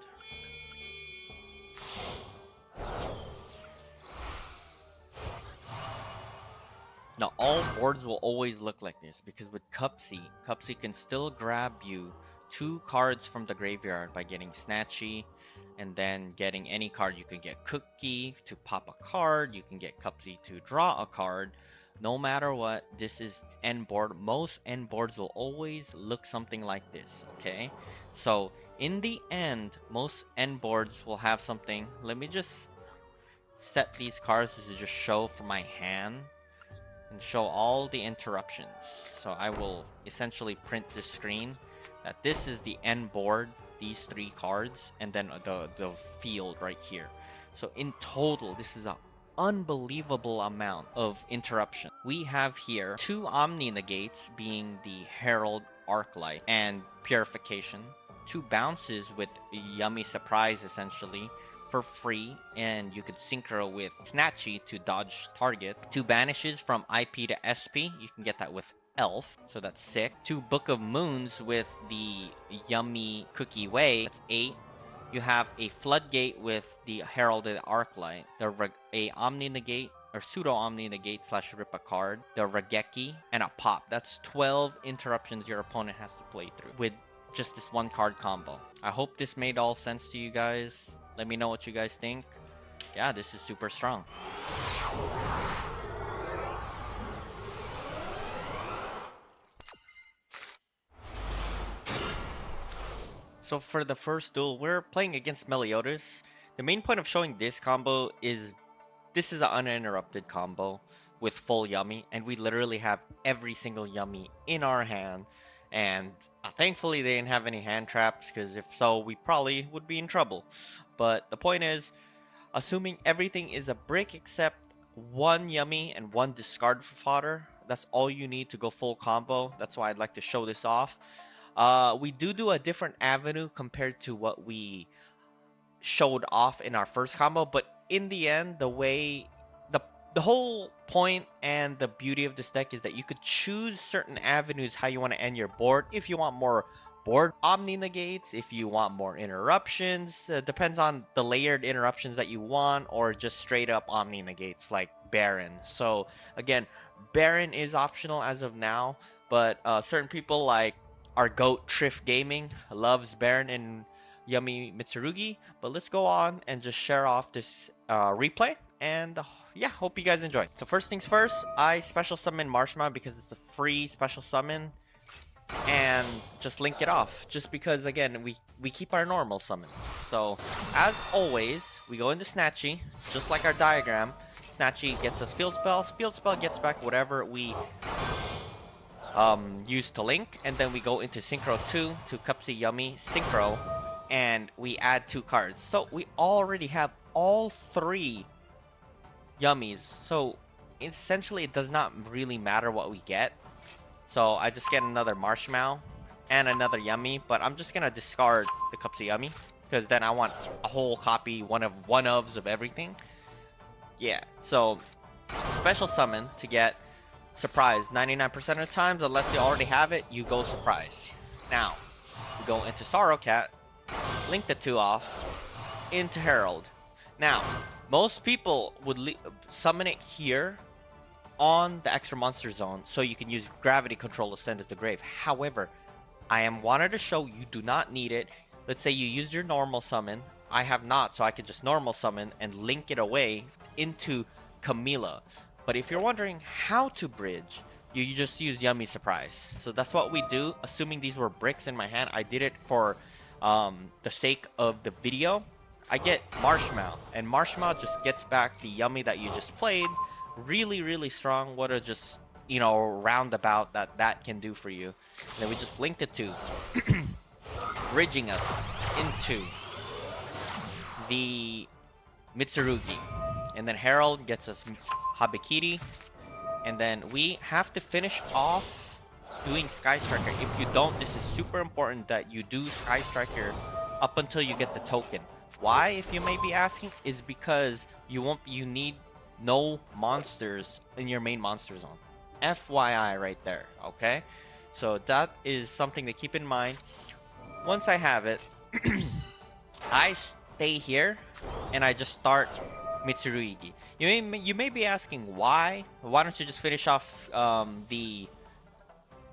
A: Now, all boards will always look like this, because with Cupsy can still grab you 2 cards from the graveyard by getting Snatchy, and then getting any card. You can get Cookie to pop a card, you can get Cupsy to draw a card. No matter what, this is end board. Most end boards will always look something like this, okay? So, in the end, most end boards will have something. Let me just set these cards to just show for my hand and show all the interruptions. So I will essentially print this screen that this is the end board, these 3 cards, and then the field right here. So in total, this is an unbelievable amount of interruption. We have here 2 Omni Negates, being the Herald, Arclight, and Purification. 2 bounces with Yummy Surprise, essentially, for free, and you could synchro with Snatchy to dodge target. 2 banishes from IP to SP, you can get that with Elf, so that's sick. 2 Book of Moons with the Yummy Cookie Way, that's 8. You have a Floodgate with the Heralded Arclight, a Omni Negate, or Pseudo Omni Negate / rip a card, the Regeki, and a Pop. That's 12 interruptions your opponent has to play through with just this 1 card combo. I hope this made all sense to you guys. Let me know what you guys think. Yeah, this is super strong. So for the first duel, we're playing against Meliodas. The main point of showing this combo is this is an uninterrupted combo with full Yummy, and we literally have every single Yummy in our hand. And thankfully they didn't have any hand traps, because if so, we probably would be in trouble. But the point is, assuming everything is a brick except 1 Yummy and 1 discard fodder, that's all you need to go full combo. That's why I'd like to show this off. We do a different avenue compared to what we showed off in our first combo, but in the end, the whole point and the beauty of this deck is that you could choose certain avenues how you want to end your board. If you want more board Omni Negates, if you want more interruptions, depends on the layered interruptions that you want, or just straight up Omni Negates like Baron. So again, Baron is optional as of now, but certain people like our GOAT Triff Gaming loves Baron and Yummy Mitsurugi. But let's go on and just share off this replay, and yeah, hope you guys enjoy. So first things first, I special summon Marshmallow because it's a free special summon, and just link it off, just because again we keep our normal summon. So as always, we go into Snatchy, just like our diagram. Snatchy gets us field spell gets back whatever we use to link, and then we go into Synchro 2 to Cupsy Yummy Synchro, and we add 2 cards. So we already have all 3 Yummies, so essentially it does not really matter what we get. So I just get another Marshmallow and another Yummy, but I'm just gonna discard the Cupsy Yummy, because then I want a whole copy, one ofs of everything. Yeah, so special summon to get surprise. 99% of the times, unless you already have it, you go surprise. Now, we go into Sorrow Cat, link the 2 off, into Herald. Now, most people would summon it here on the extra monster zone, so you can use gravity control to send it to grave. However, I am wanted to show you do not need it. Let's say you used your normal summon. I have not, so I can just normal summon and link it away into Camilla. But if you're wondering how to bridge, you just use Yummy Surprise. So that's what we do. Assuming these were bricks in my hand, I did it for the sake of the video. I get Marshmallow, and Marshmallow just gets back the Yummy that you just played. Really, really strong. What a just, you know, roundabout that can do for you. And then we just linked it to bridging us into the Mitsurugi. And then Herald gets us Habakiri. And then we have to finish off doing Sky Striker. If you don't, this is super important that you do Sky Striker up until you get the token. Why, if you may be asking, is because you need no monsters in your main monster zone. FYI right there, okay? So that is something to keep in mind. Once I have it, I stay here and I just start Mitsurugi. You may be asking why? Why don't you just finish off the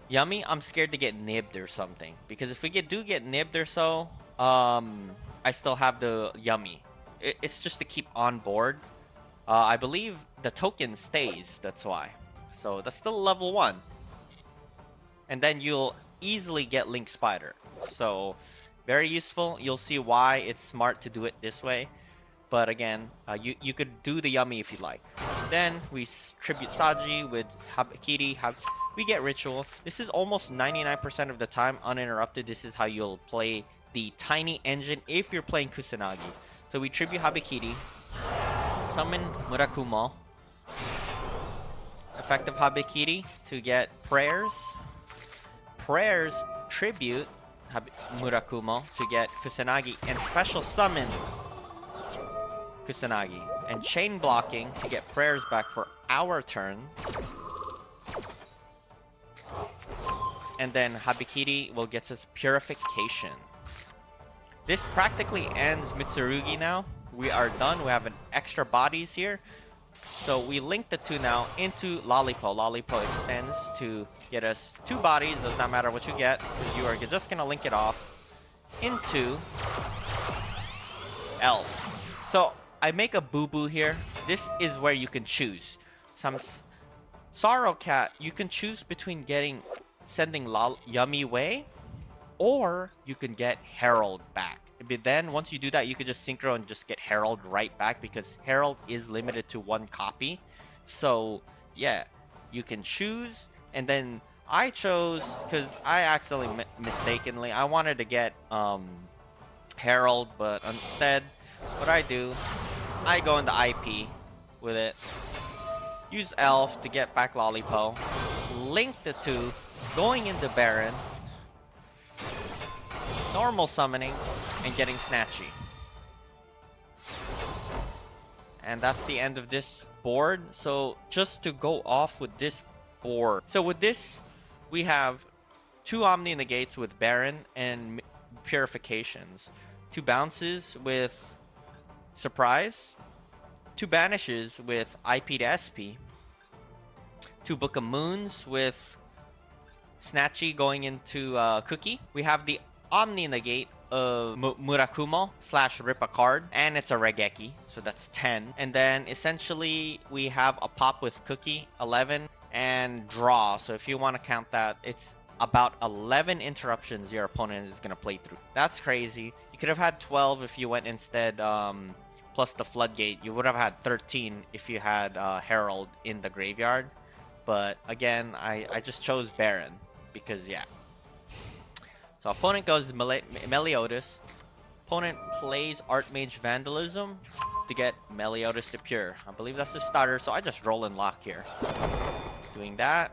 A: Yummy? I'm scared to get nibbed or something. Because if we do get nibbed or so, I still have the Yummy. It's just to keep on board. I believe the token stays, that's why. So that's still level 1. And then you'll easily get Link Spider. So very useful. You'll see why it's smart to do it this way. But again, you could do the Yummy if you like. Then we tribute Saji with Habakiri. We get Ritual. This is almost 99% of the time uninterrupted. This is how you'll play the tiny engine if you're playing Kusanagi. So we tribute Habakiri. Summon Murakumo. Effective Habakiri to get Prayers. Prayers tribute Murakumo to get Kusanagi. And special summon Kusanagi. And chain blocking to get Prayers back for our turn. And then Habakiri will get us Purification. This practically ends Mitsurugi now. We are done. We have an extra bodies here. So we link the 2 now into Lollipo. Lollipo extends to get us 2 bodies. Does not matter what you get, because you are just going to link it off into Elf. So I make a boo-boo here. This is where you can choose. Some Sorrow Cat, you can choose between sending Yummy way, or you can get Herald back. But then once you do that, you can just synchro and just get Herald right back, because Herald is limited to 1 copy. So yeah, you can choose. And then I chose, because I accidentally mistakenly, I wanted to get Herald, but instead what I do, I go into IP with it, use Elf to get back Lollipo, link the 2, going into Baron, normal summoning, and getting Snatchy. And that's the end of this board. So just to go off with this board. So with this, we have 2 Omni Negates with Baron and Purifications. 2 Bounces with Surprise. 2 Banishes with IP to SP. 2 Book of Moons with Snatchy going into Cookie. We have the Omni Negate of Murakumo / rip a card, and it's a Regeki, so that's 10. And then essentially we have a pop with Cookie, 11, and draw. So if you want to count that, it's about 11 interruptions your opponent is going to play through. That's crazy. You could have had 12 if you went instead, plus the Floodgate. You would have had 13 if you had Herald in the graveyard. But again, I just chose Baron because, yeah. So opponent goes Meliodas. Opponent plays Art Mage Vandalism to get Meliodas to Pure. I believe that's the starter, so I just roll and lock here. Doing that.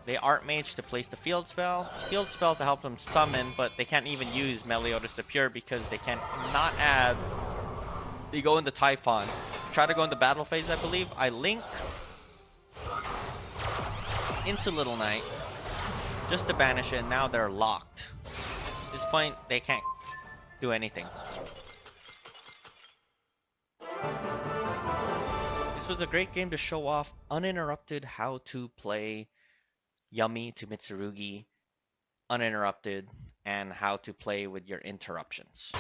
A: They Art Mage to place the field spell. Field spell to help them summon, but they can't even use Meliodas to Pure because they can not add. They go into Typhon. Try to go into battle phase, I believe. I link. into Little Knight, just to banish it, and now they're locked. At this point, they can't do anything. This was a great game to show off uninterrupted how to play Yummy to Mitsurugi uninterrupted, and how to play with your interruptions.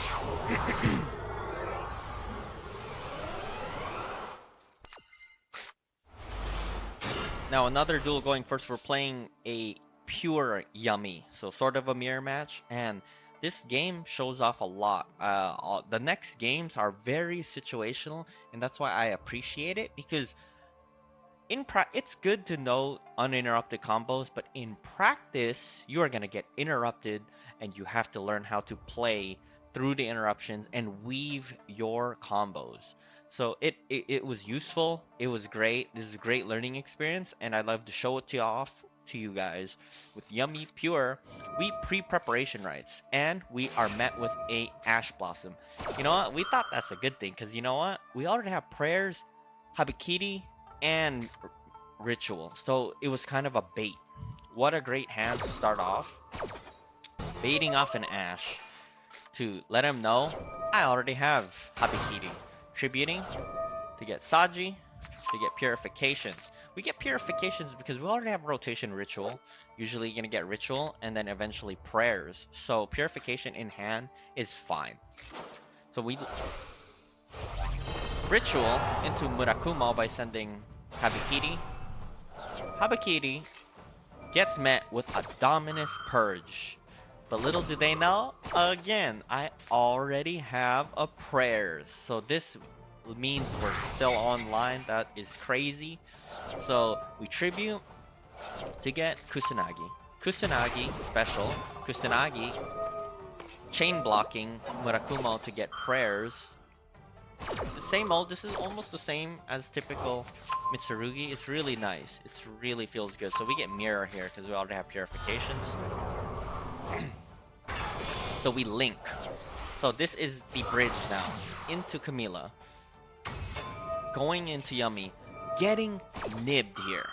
A: Now another duel going first. We're playing a pure Yummy, so sort of a mirror match, and this game shows off a lot. The next games are very situational, and that's why I appreciate it, because it's good to know uninterrupted combos, but in practice, you are going to get interrupted, and you have to learn how to play through the interruptions and weave your combos. So it was useful. It was great. This is a great learning experience, and I'd love to show it off to you guys. With Yummy Pure, we pre-preparation rights, and we are met with a Ash Blossom. You know what? We thought that's a good thing, because you know what? We already have prayers, Habakiri, and Ritual, so it was kind of a bait. What a great hand to start off. Baiting off an Ash to let him know I already have Habakiri. Tributing to get Saji, to get Purifications. We get Purifications because we already have Rotation Ritual. Usually you're gonna get Ritual and then eventually Prayers. So Purification in hand is fine. So we Ritual into Murakumo by sending Habakiri. Habakiri gets met with a Dominus Purge. But little do they know, again, I already have a Prayers. So this means we're still online. That is crazy. So we Tribute to get Kusanagi. Kusanagi special. Kusanagi chain blocking Murakumo to get Prayers. The same old, this is almost the same as typical Mitsurugi. It's really nice. It really feels good. So we get Mirror here because we already have Purifications. So we link. So this is the bridge now into Camila. Going into Yummy. Getting nibbed here.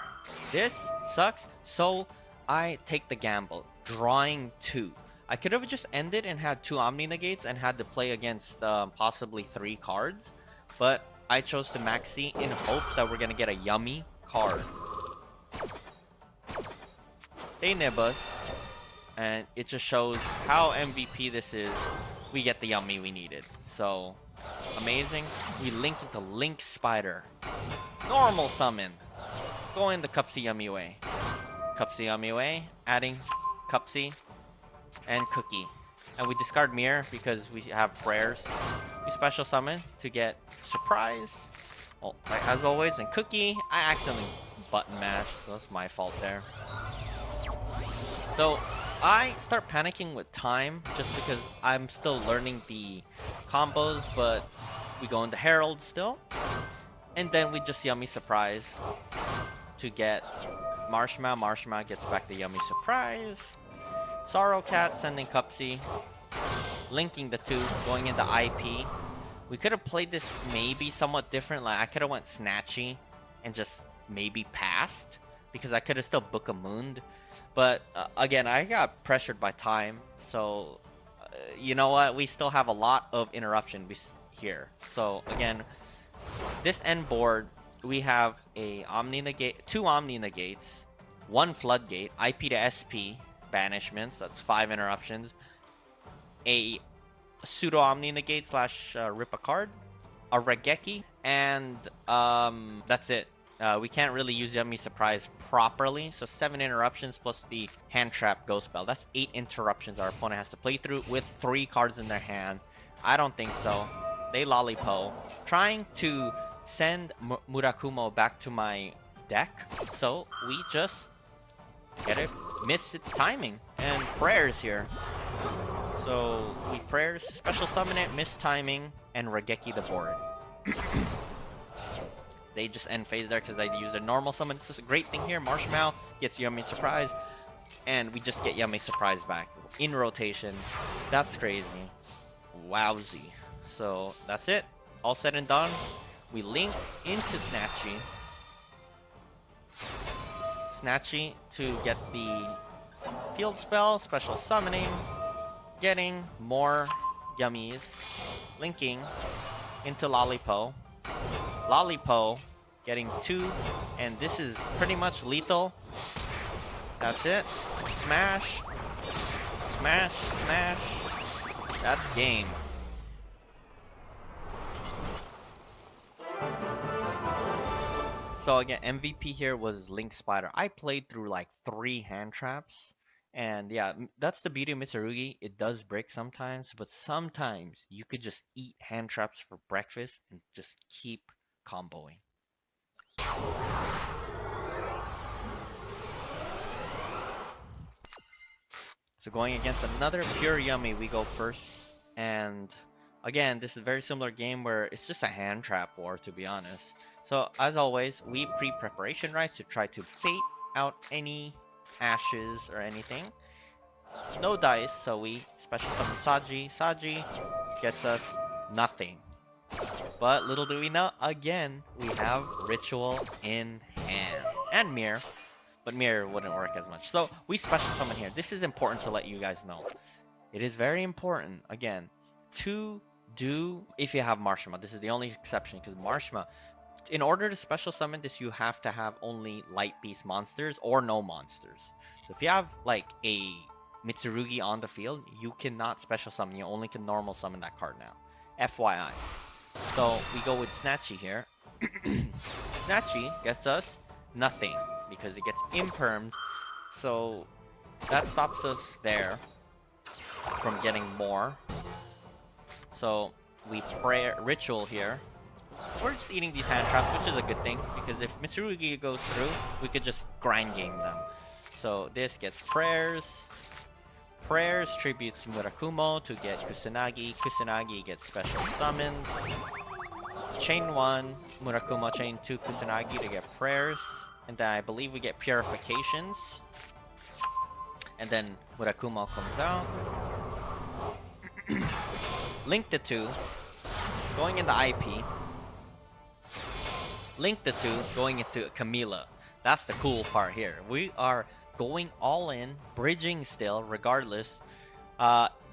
A: This sucks. So I take the gamble. Drawing 2. I could have just ended and had 2 Omni Negates and had to play against possibly 3 cards. But I chose to maxi in hopes that we're going to get a Yummy card. They nib us. And it just shows how MVP this is. We get the Yummy we needed. So, amazing. We linked with the Link Spider. Normal summon. Going the Cupsy Yummy way. Cupsy Yummy way. Adding Cupsy and Cookie. And we discard Mirror because we have Prayers. We special summon to get Surprise. Oh, like as always. And Cookie, I accidentally button mashed, so that's my fault there. So I start panicking with time just because I'm still learning the combos, but we go into Herald still. And then we just Yummy Surprise to get Marshmallow. Marshmallow gets back the Yummy Surprise. Sorrow Cat sending Cupsy. Linking the 2, going into IP. We could have played this maybe somewhat different. Like I could have went Snatchy and just maybe passed, because I could have still Book a Moon. But again, I got pressured by time. So you know what? We still have a lot of interruption here. So again, this end board, we have a Omni Negate, 2 Omni Negates, 1 Floodgate, IP to SP, banishments, that's 5 interruptions, a pseudo Omni Negate slash rip a card, a Regeki, and that's it. We can't really use Yummy Surprise properly, so 7 interruptions plus the Hand Trap Ghost Spell. That's 8 interruptions our opponent has to play through with 3 cards in their hand. I don't think so. They Lollipo. Trying to send Murakumo back to my deck, so we just get it, miss its timing, and Prayers here. So we Prayers, special summon it, miss timing, and Regeki the board. They just end phase there because they use a normal summon. This is a great thing here. Marshmallow gets Yummy Surprise, and we just get Yummy Surprise back in rotation. That's crazy. Wowzy. So that's it. All said and done. We link into Snatchy. Snatchy to get the field spell, special summoning, getting more yummies, linking into Lollipo. Lollipo getting 2, and this is pretty much lethal. That's it. Smash. Smash. Smash. That's game. So again, MVP here was Link Spider. I played through like 3 hand traps. And yeah, that's the beauty of Mitsurugi. It does break sometimes, but sometimes you could just eat hand traps for breakfast and just keep comboing. So going against another pure yummy, we go first. And again, this is a very similar game where it's just a hand trap war, to be honest. So as always, we pre-preparation rights to try to bait out any ashes or anything. No dice, so we special summon Saji. Saji gets us nothing. But little do we know, again, we have Ritual in hand. And Mirror. But Mirror wouldn't work as much. So we special summon here. This is important to let you guys know. It is very important, again, to do, if you have Marshma. This is the only exception, because Marshma, in order to special summon this, you have to have only light beast monsters or no monsters. So if you have like a Mitsurugi on the field, you cannot special summon. You only can normal summon that card now. FYI. So we go with Snatchy here. Snatchy gets us nothing because it gets impermed. So that stops us there from getting more. So we pray Ritual here. We're just eating these hand traps, which is a good thing, because if Mitsurugi goes through, we could just grind game them. So this gets prayers. Prayers tributes Murakumo to get Kusanagi. Kusanagi gets special summoned. Chain 1, Murakumo, chain 2, Kusanagi to get prayers. And then I believe we get purifications. And then Murakumo comes out. Link the 2, going into IP. Link the 2, going into Camila. That's the cool part here. We are going all in, bridging still, regardless.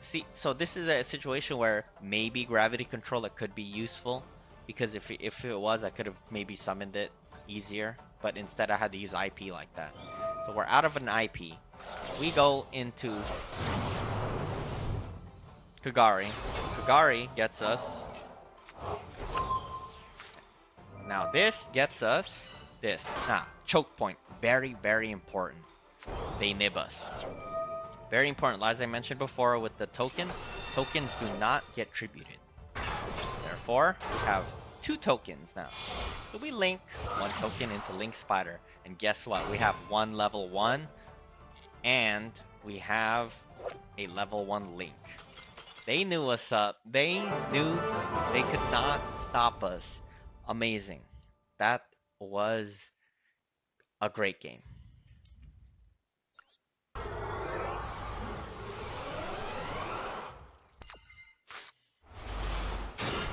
A: See, so this is a situation where maybe Gravity Controller could be useful, because if it was, I could have maybe summoned it easier, but instead I had to use IP like that. So we're out of an IP. We go into Kagari. Kagari gets us. Now this gets us this. Now, choke point. Very, very important. They nib us. Very important. As I mentioned before with the token, tokens do not get tributed. Therefore, we have 2 tokens now. So we link 1 token into Link Spider. And guess what? We have 1 level 1. And we have a level 1 Link. They knew us up. They knew they could not stop us. Amazing. That was a great game.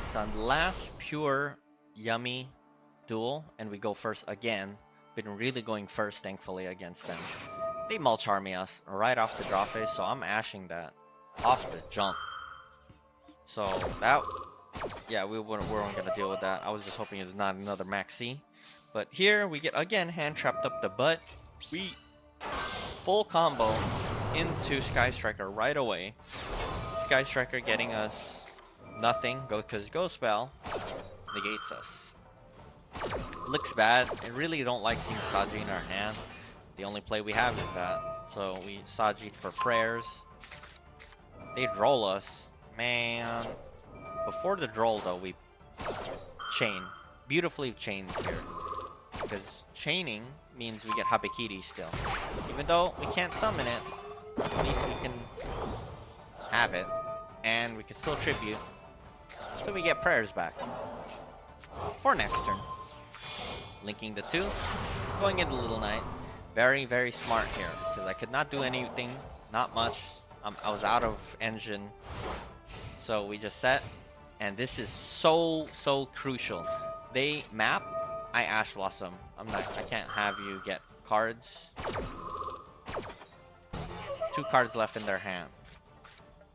A: It's on the last pure yummy duel, and we go first again. Been really going first, thankfully, against them. They mulch army us right off the draw phase, so I'm ashing that off the jump. So that, yeah, we weren't gonna deal with that. I was just hoping it was not another Maxi. But here we get again hand trapped up the butt. We full combo into Sky Striker right away. Sky Striker getting us nothing, because Ghost Spell negates us. Looks bad. I really don't like seeing Saji in our hand. The only play we have is that. So we Saji for prayers. They droll us. Man. Before the droll though, we chain. Beautifully chained here. Because chaining means we get Habakiri still. Even though we can't summon it, at least we can have it. And we can still tribute. So we get prayers back. For next turn. Linking the 2. Going into Little Knight. Very, very smart here. Because I could not do anything. Not much. I was out of engine. So we just set. And this is so, so crucial. They map. I Ash Blossom. I can't have you get cards. 2 cards left in their hand.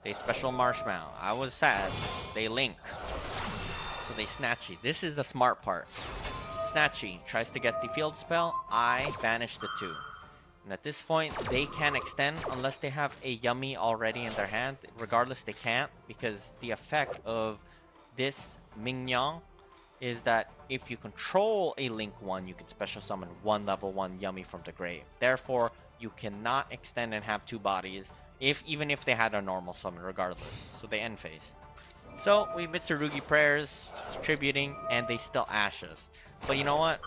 A: They special Marshmallow. I was sad. They link. So they Snatchy. This is the smart part. Snatchy tries to get the field spell. I banish the 2. And at this point, they can't extend unless they have a Yummy already in their hand. Regardless, they can't, because the effect of this Mignon is that if you control a Link 1, you can special summon 1 level 1 Yummy from the grave. Therefore, you cannot extend and have 2 bodies, even if they had a normal summon, regardless. So they end phase. So we Mitsurugi prayers, tributing, and they still ash us. But you know what?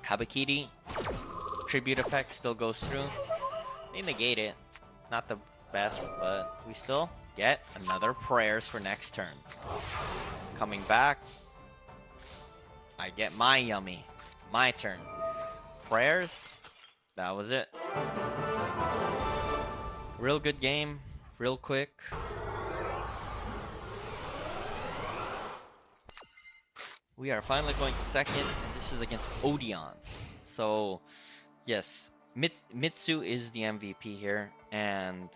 A: Habakiri tribute effect still goes through. They negate it. Not the best, but we still get another prayers for next turn. Coming back, I get my Yummy. It's my turn. Prayers, that was it. Real good game, real quick. We are finally going second, and this is against Odion. So, yes, Mitsu is the MVP here, and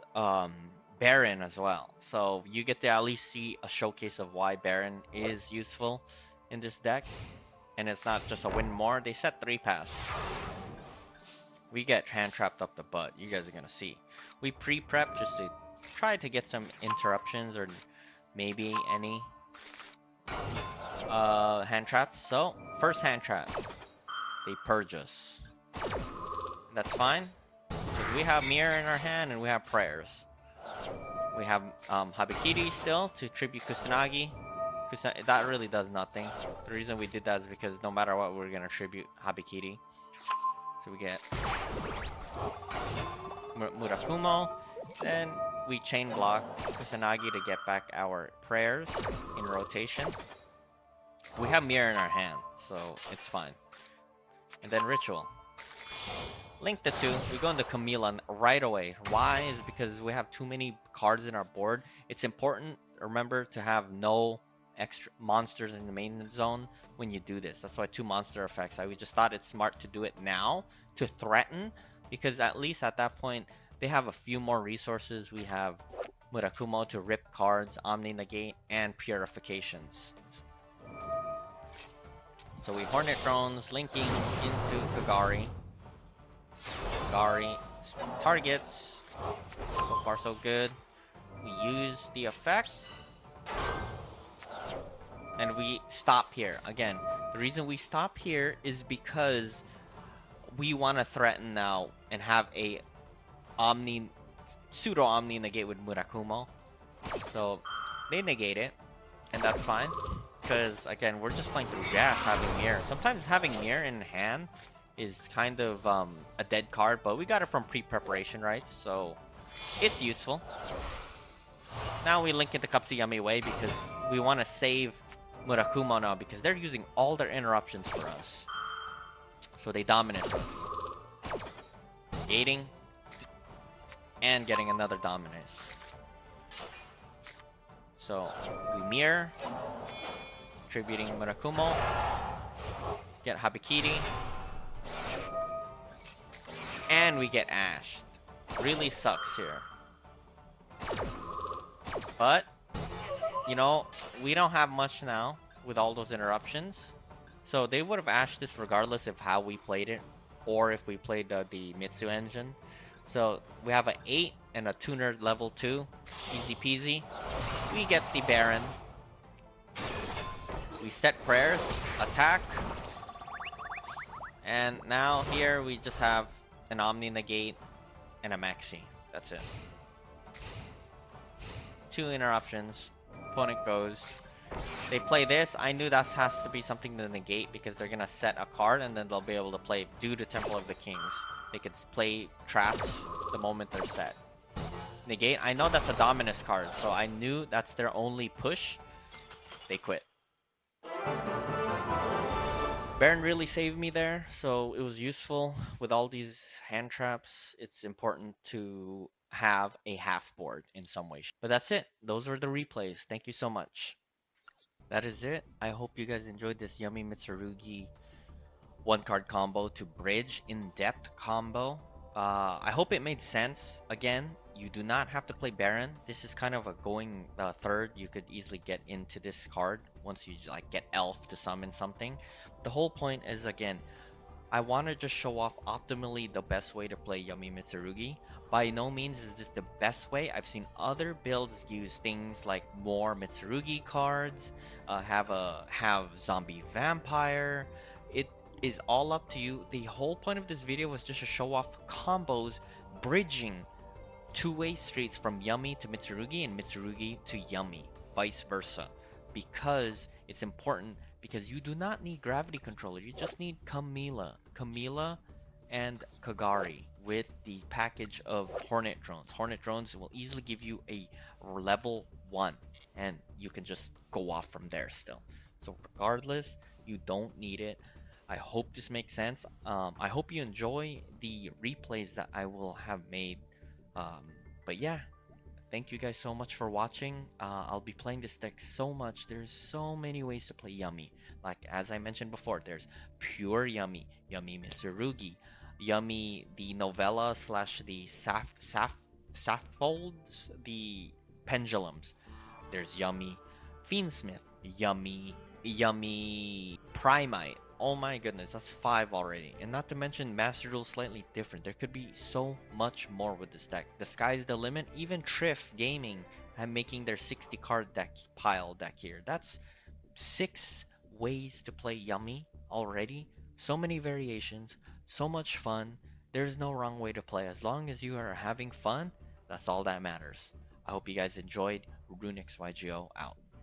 A: Baron as well. So you get to at least see a showcase of why Baron is useful in this deck, and it's not just a win more. They set 3 pass. We get hand trapped up the butt. You guys are gonna see. We pre-prep just to try to get some interruptions or maybe any hand traps. So first hand trap, they purge us. That's fine, because we have Mirror in our hand and we have prayers. We have Habakiri still to tribute Kusanagi. That really does nothing. The reason we did that is because no matter what, we're gonna tribute Habakiri. So we get Murakumo. Then we chain block Kusanagi to get back our prayers in rotation. We have Mirror in our hand, so it's fine. And then Ritual. Link the 2. We go into Camila right away. Why? Is because we have too many cards in our board. It's important, remember, to have no extra monsters in the main zone when you do this. That's why 2 monster effects. We just thought it's smart to do it now to threaten, because at least at that point they have a few more resources. We have Murakumo to rip cards, Omni Negate, and Purifications. So we Hornet Drones, linking into Kagari. Kagari targets. So far so good. We use the effect. And we stop here. Again, the reason we stop here is because we want to threaten now and have a pseudo Omni negate with Murakumo. So they negate it, and that's fine. Because again, we're just playing through gas having Mirror. Sometimes having Mirror in hand is kind of a dead card, but we got it from pre-preparation, right? So it's useful. Now we link into Cupsy Yummy Way because we want to save Murakumo now because they're using all their interruptions for us. So they dominate us. Gating. And getting another dominance. So we Mirror. Tributing Murakumo. Get Habakiri. And we get ashed. Really sucks here. But, you know, we don't have much now with all those interruptions. So they would have ashed this regardless of how we played it, or if we played the Mitsu engine. So we have an 8 and a tuner level 2. Easy peasy. We get the Baron. We set prayers, attack. And now here we just have an Omni Negate and a Maxi. That's it. 2 interruptions. Opponent goes. They play this. I knew that has to be something to negate because they're gonna set a card and then they'll be able to play due to Temple of the Kings. They could play traps the moment they're set. Negate. I know that's a Dominus card, so I knew that's their only push. They quit. Baron really saved me there, so it was useful. With all these hand traps, it's important to have a half board in some way. But that's it. Those were the replays. Thank you so much. That is it. I hope you guys enjoyed this yummy Mitsurugi one card combo to bridge in-depth combo. I hope it made sense. Again, you do not have to play Baron. This is kind of a going third. You could easily get into this card once you like get Elf to summon something. The whole point is again, I want to just show off optimally the best way to play Yumi Mitsurugi. By no means is this the best way. I've seen other builds use things like more Mitsurugi cards, have zombie vampire. It is all up to you. The whole point of this video was just to show off combos bridging two-way streets from Yummy to Mitsurugi and Mitsurugi to Yummy, vice versa. Because it's important, because you do not need gravity controller, you just need Camila and Kagari with the package of Hornet drones. Hornet drones will easily give you a level 1 and you can just go off from there still. So regardless, you don't need it. I hope this makes sense. I hope you enjoy the replays that I will have made, um, but yeah, thank you guys so much for watching. I'll be playing this deck so much. There's so many ways to play Yummy. Like as I mentioned before, there's pure Yummy, Yummy Mitsurugi, Yummy the novella slash the Saffolds, the pendulums. There's Yummy Fiendsmith, Yummy Primite. Oh my goodness, that's 5 already. And not to mention Master Duel slightly different. There could be so much more with this deck. The sky's the limit. Even Triff Gaming and making their 60 card deck here. That's 6 ways to play Yummy already. So many variations, so much fun. There's no wrong way to play. As long as you are having fun, that's all that matters. I hope you guys enjoyed. RuneXYGO out.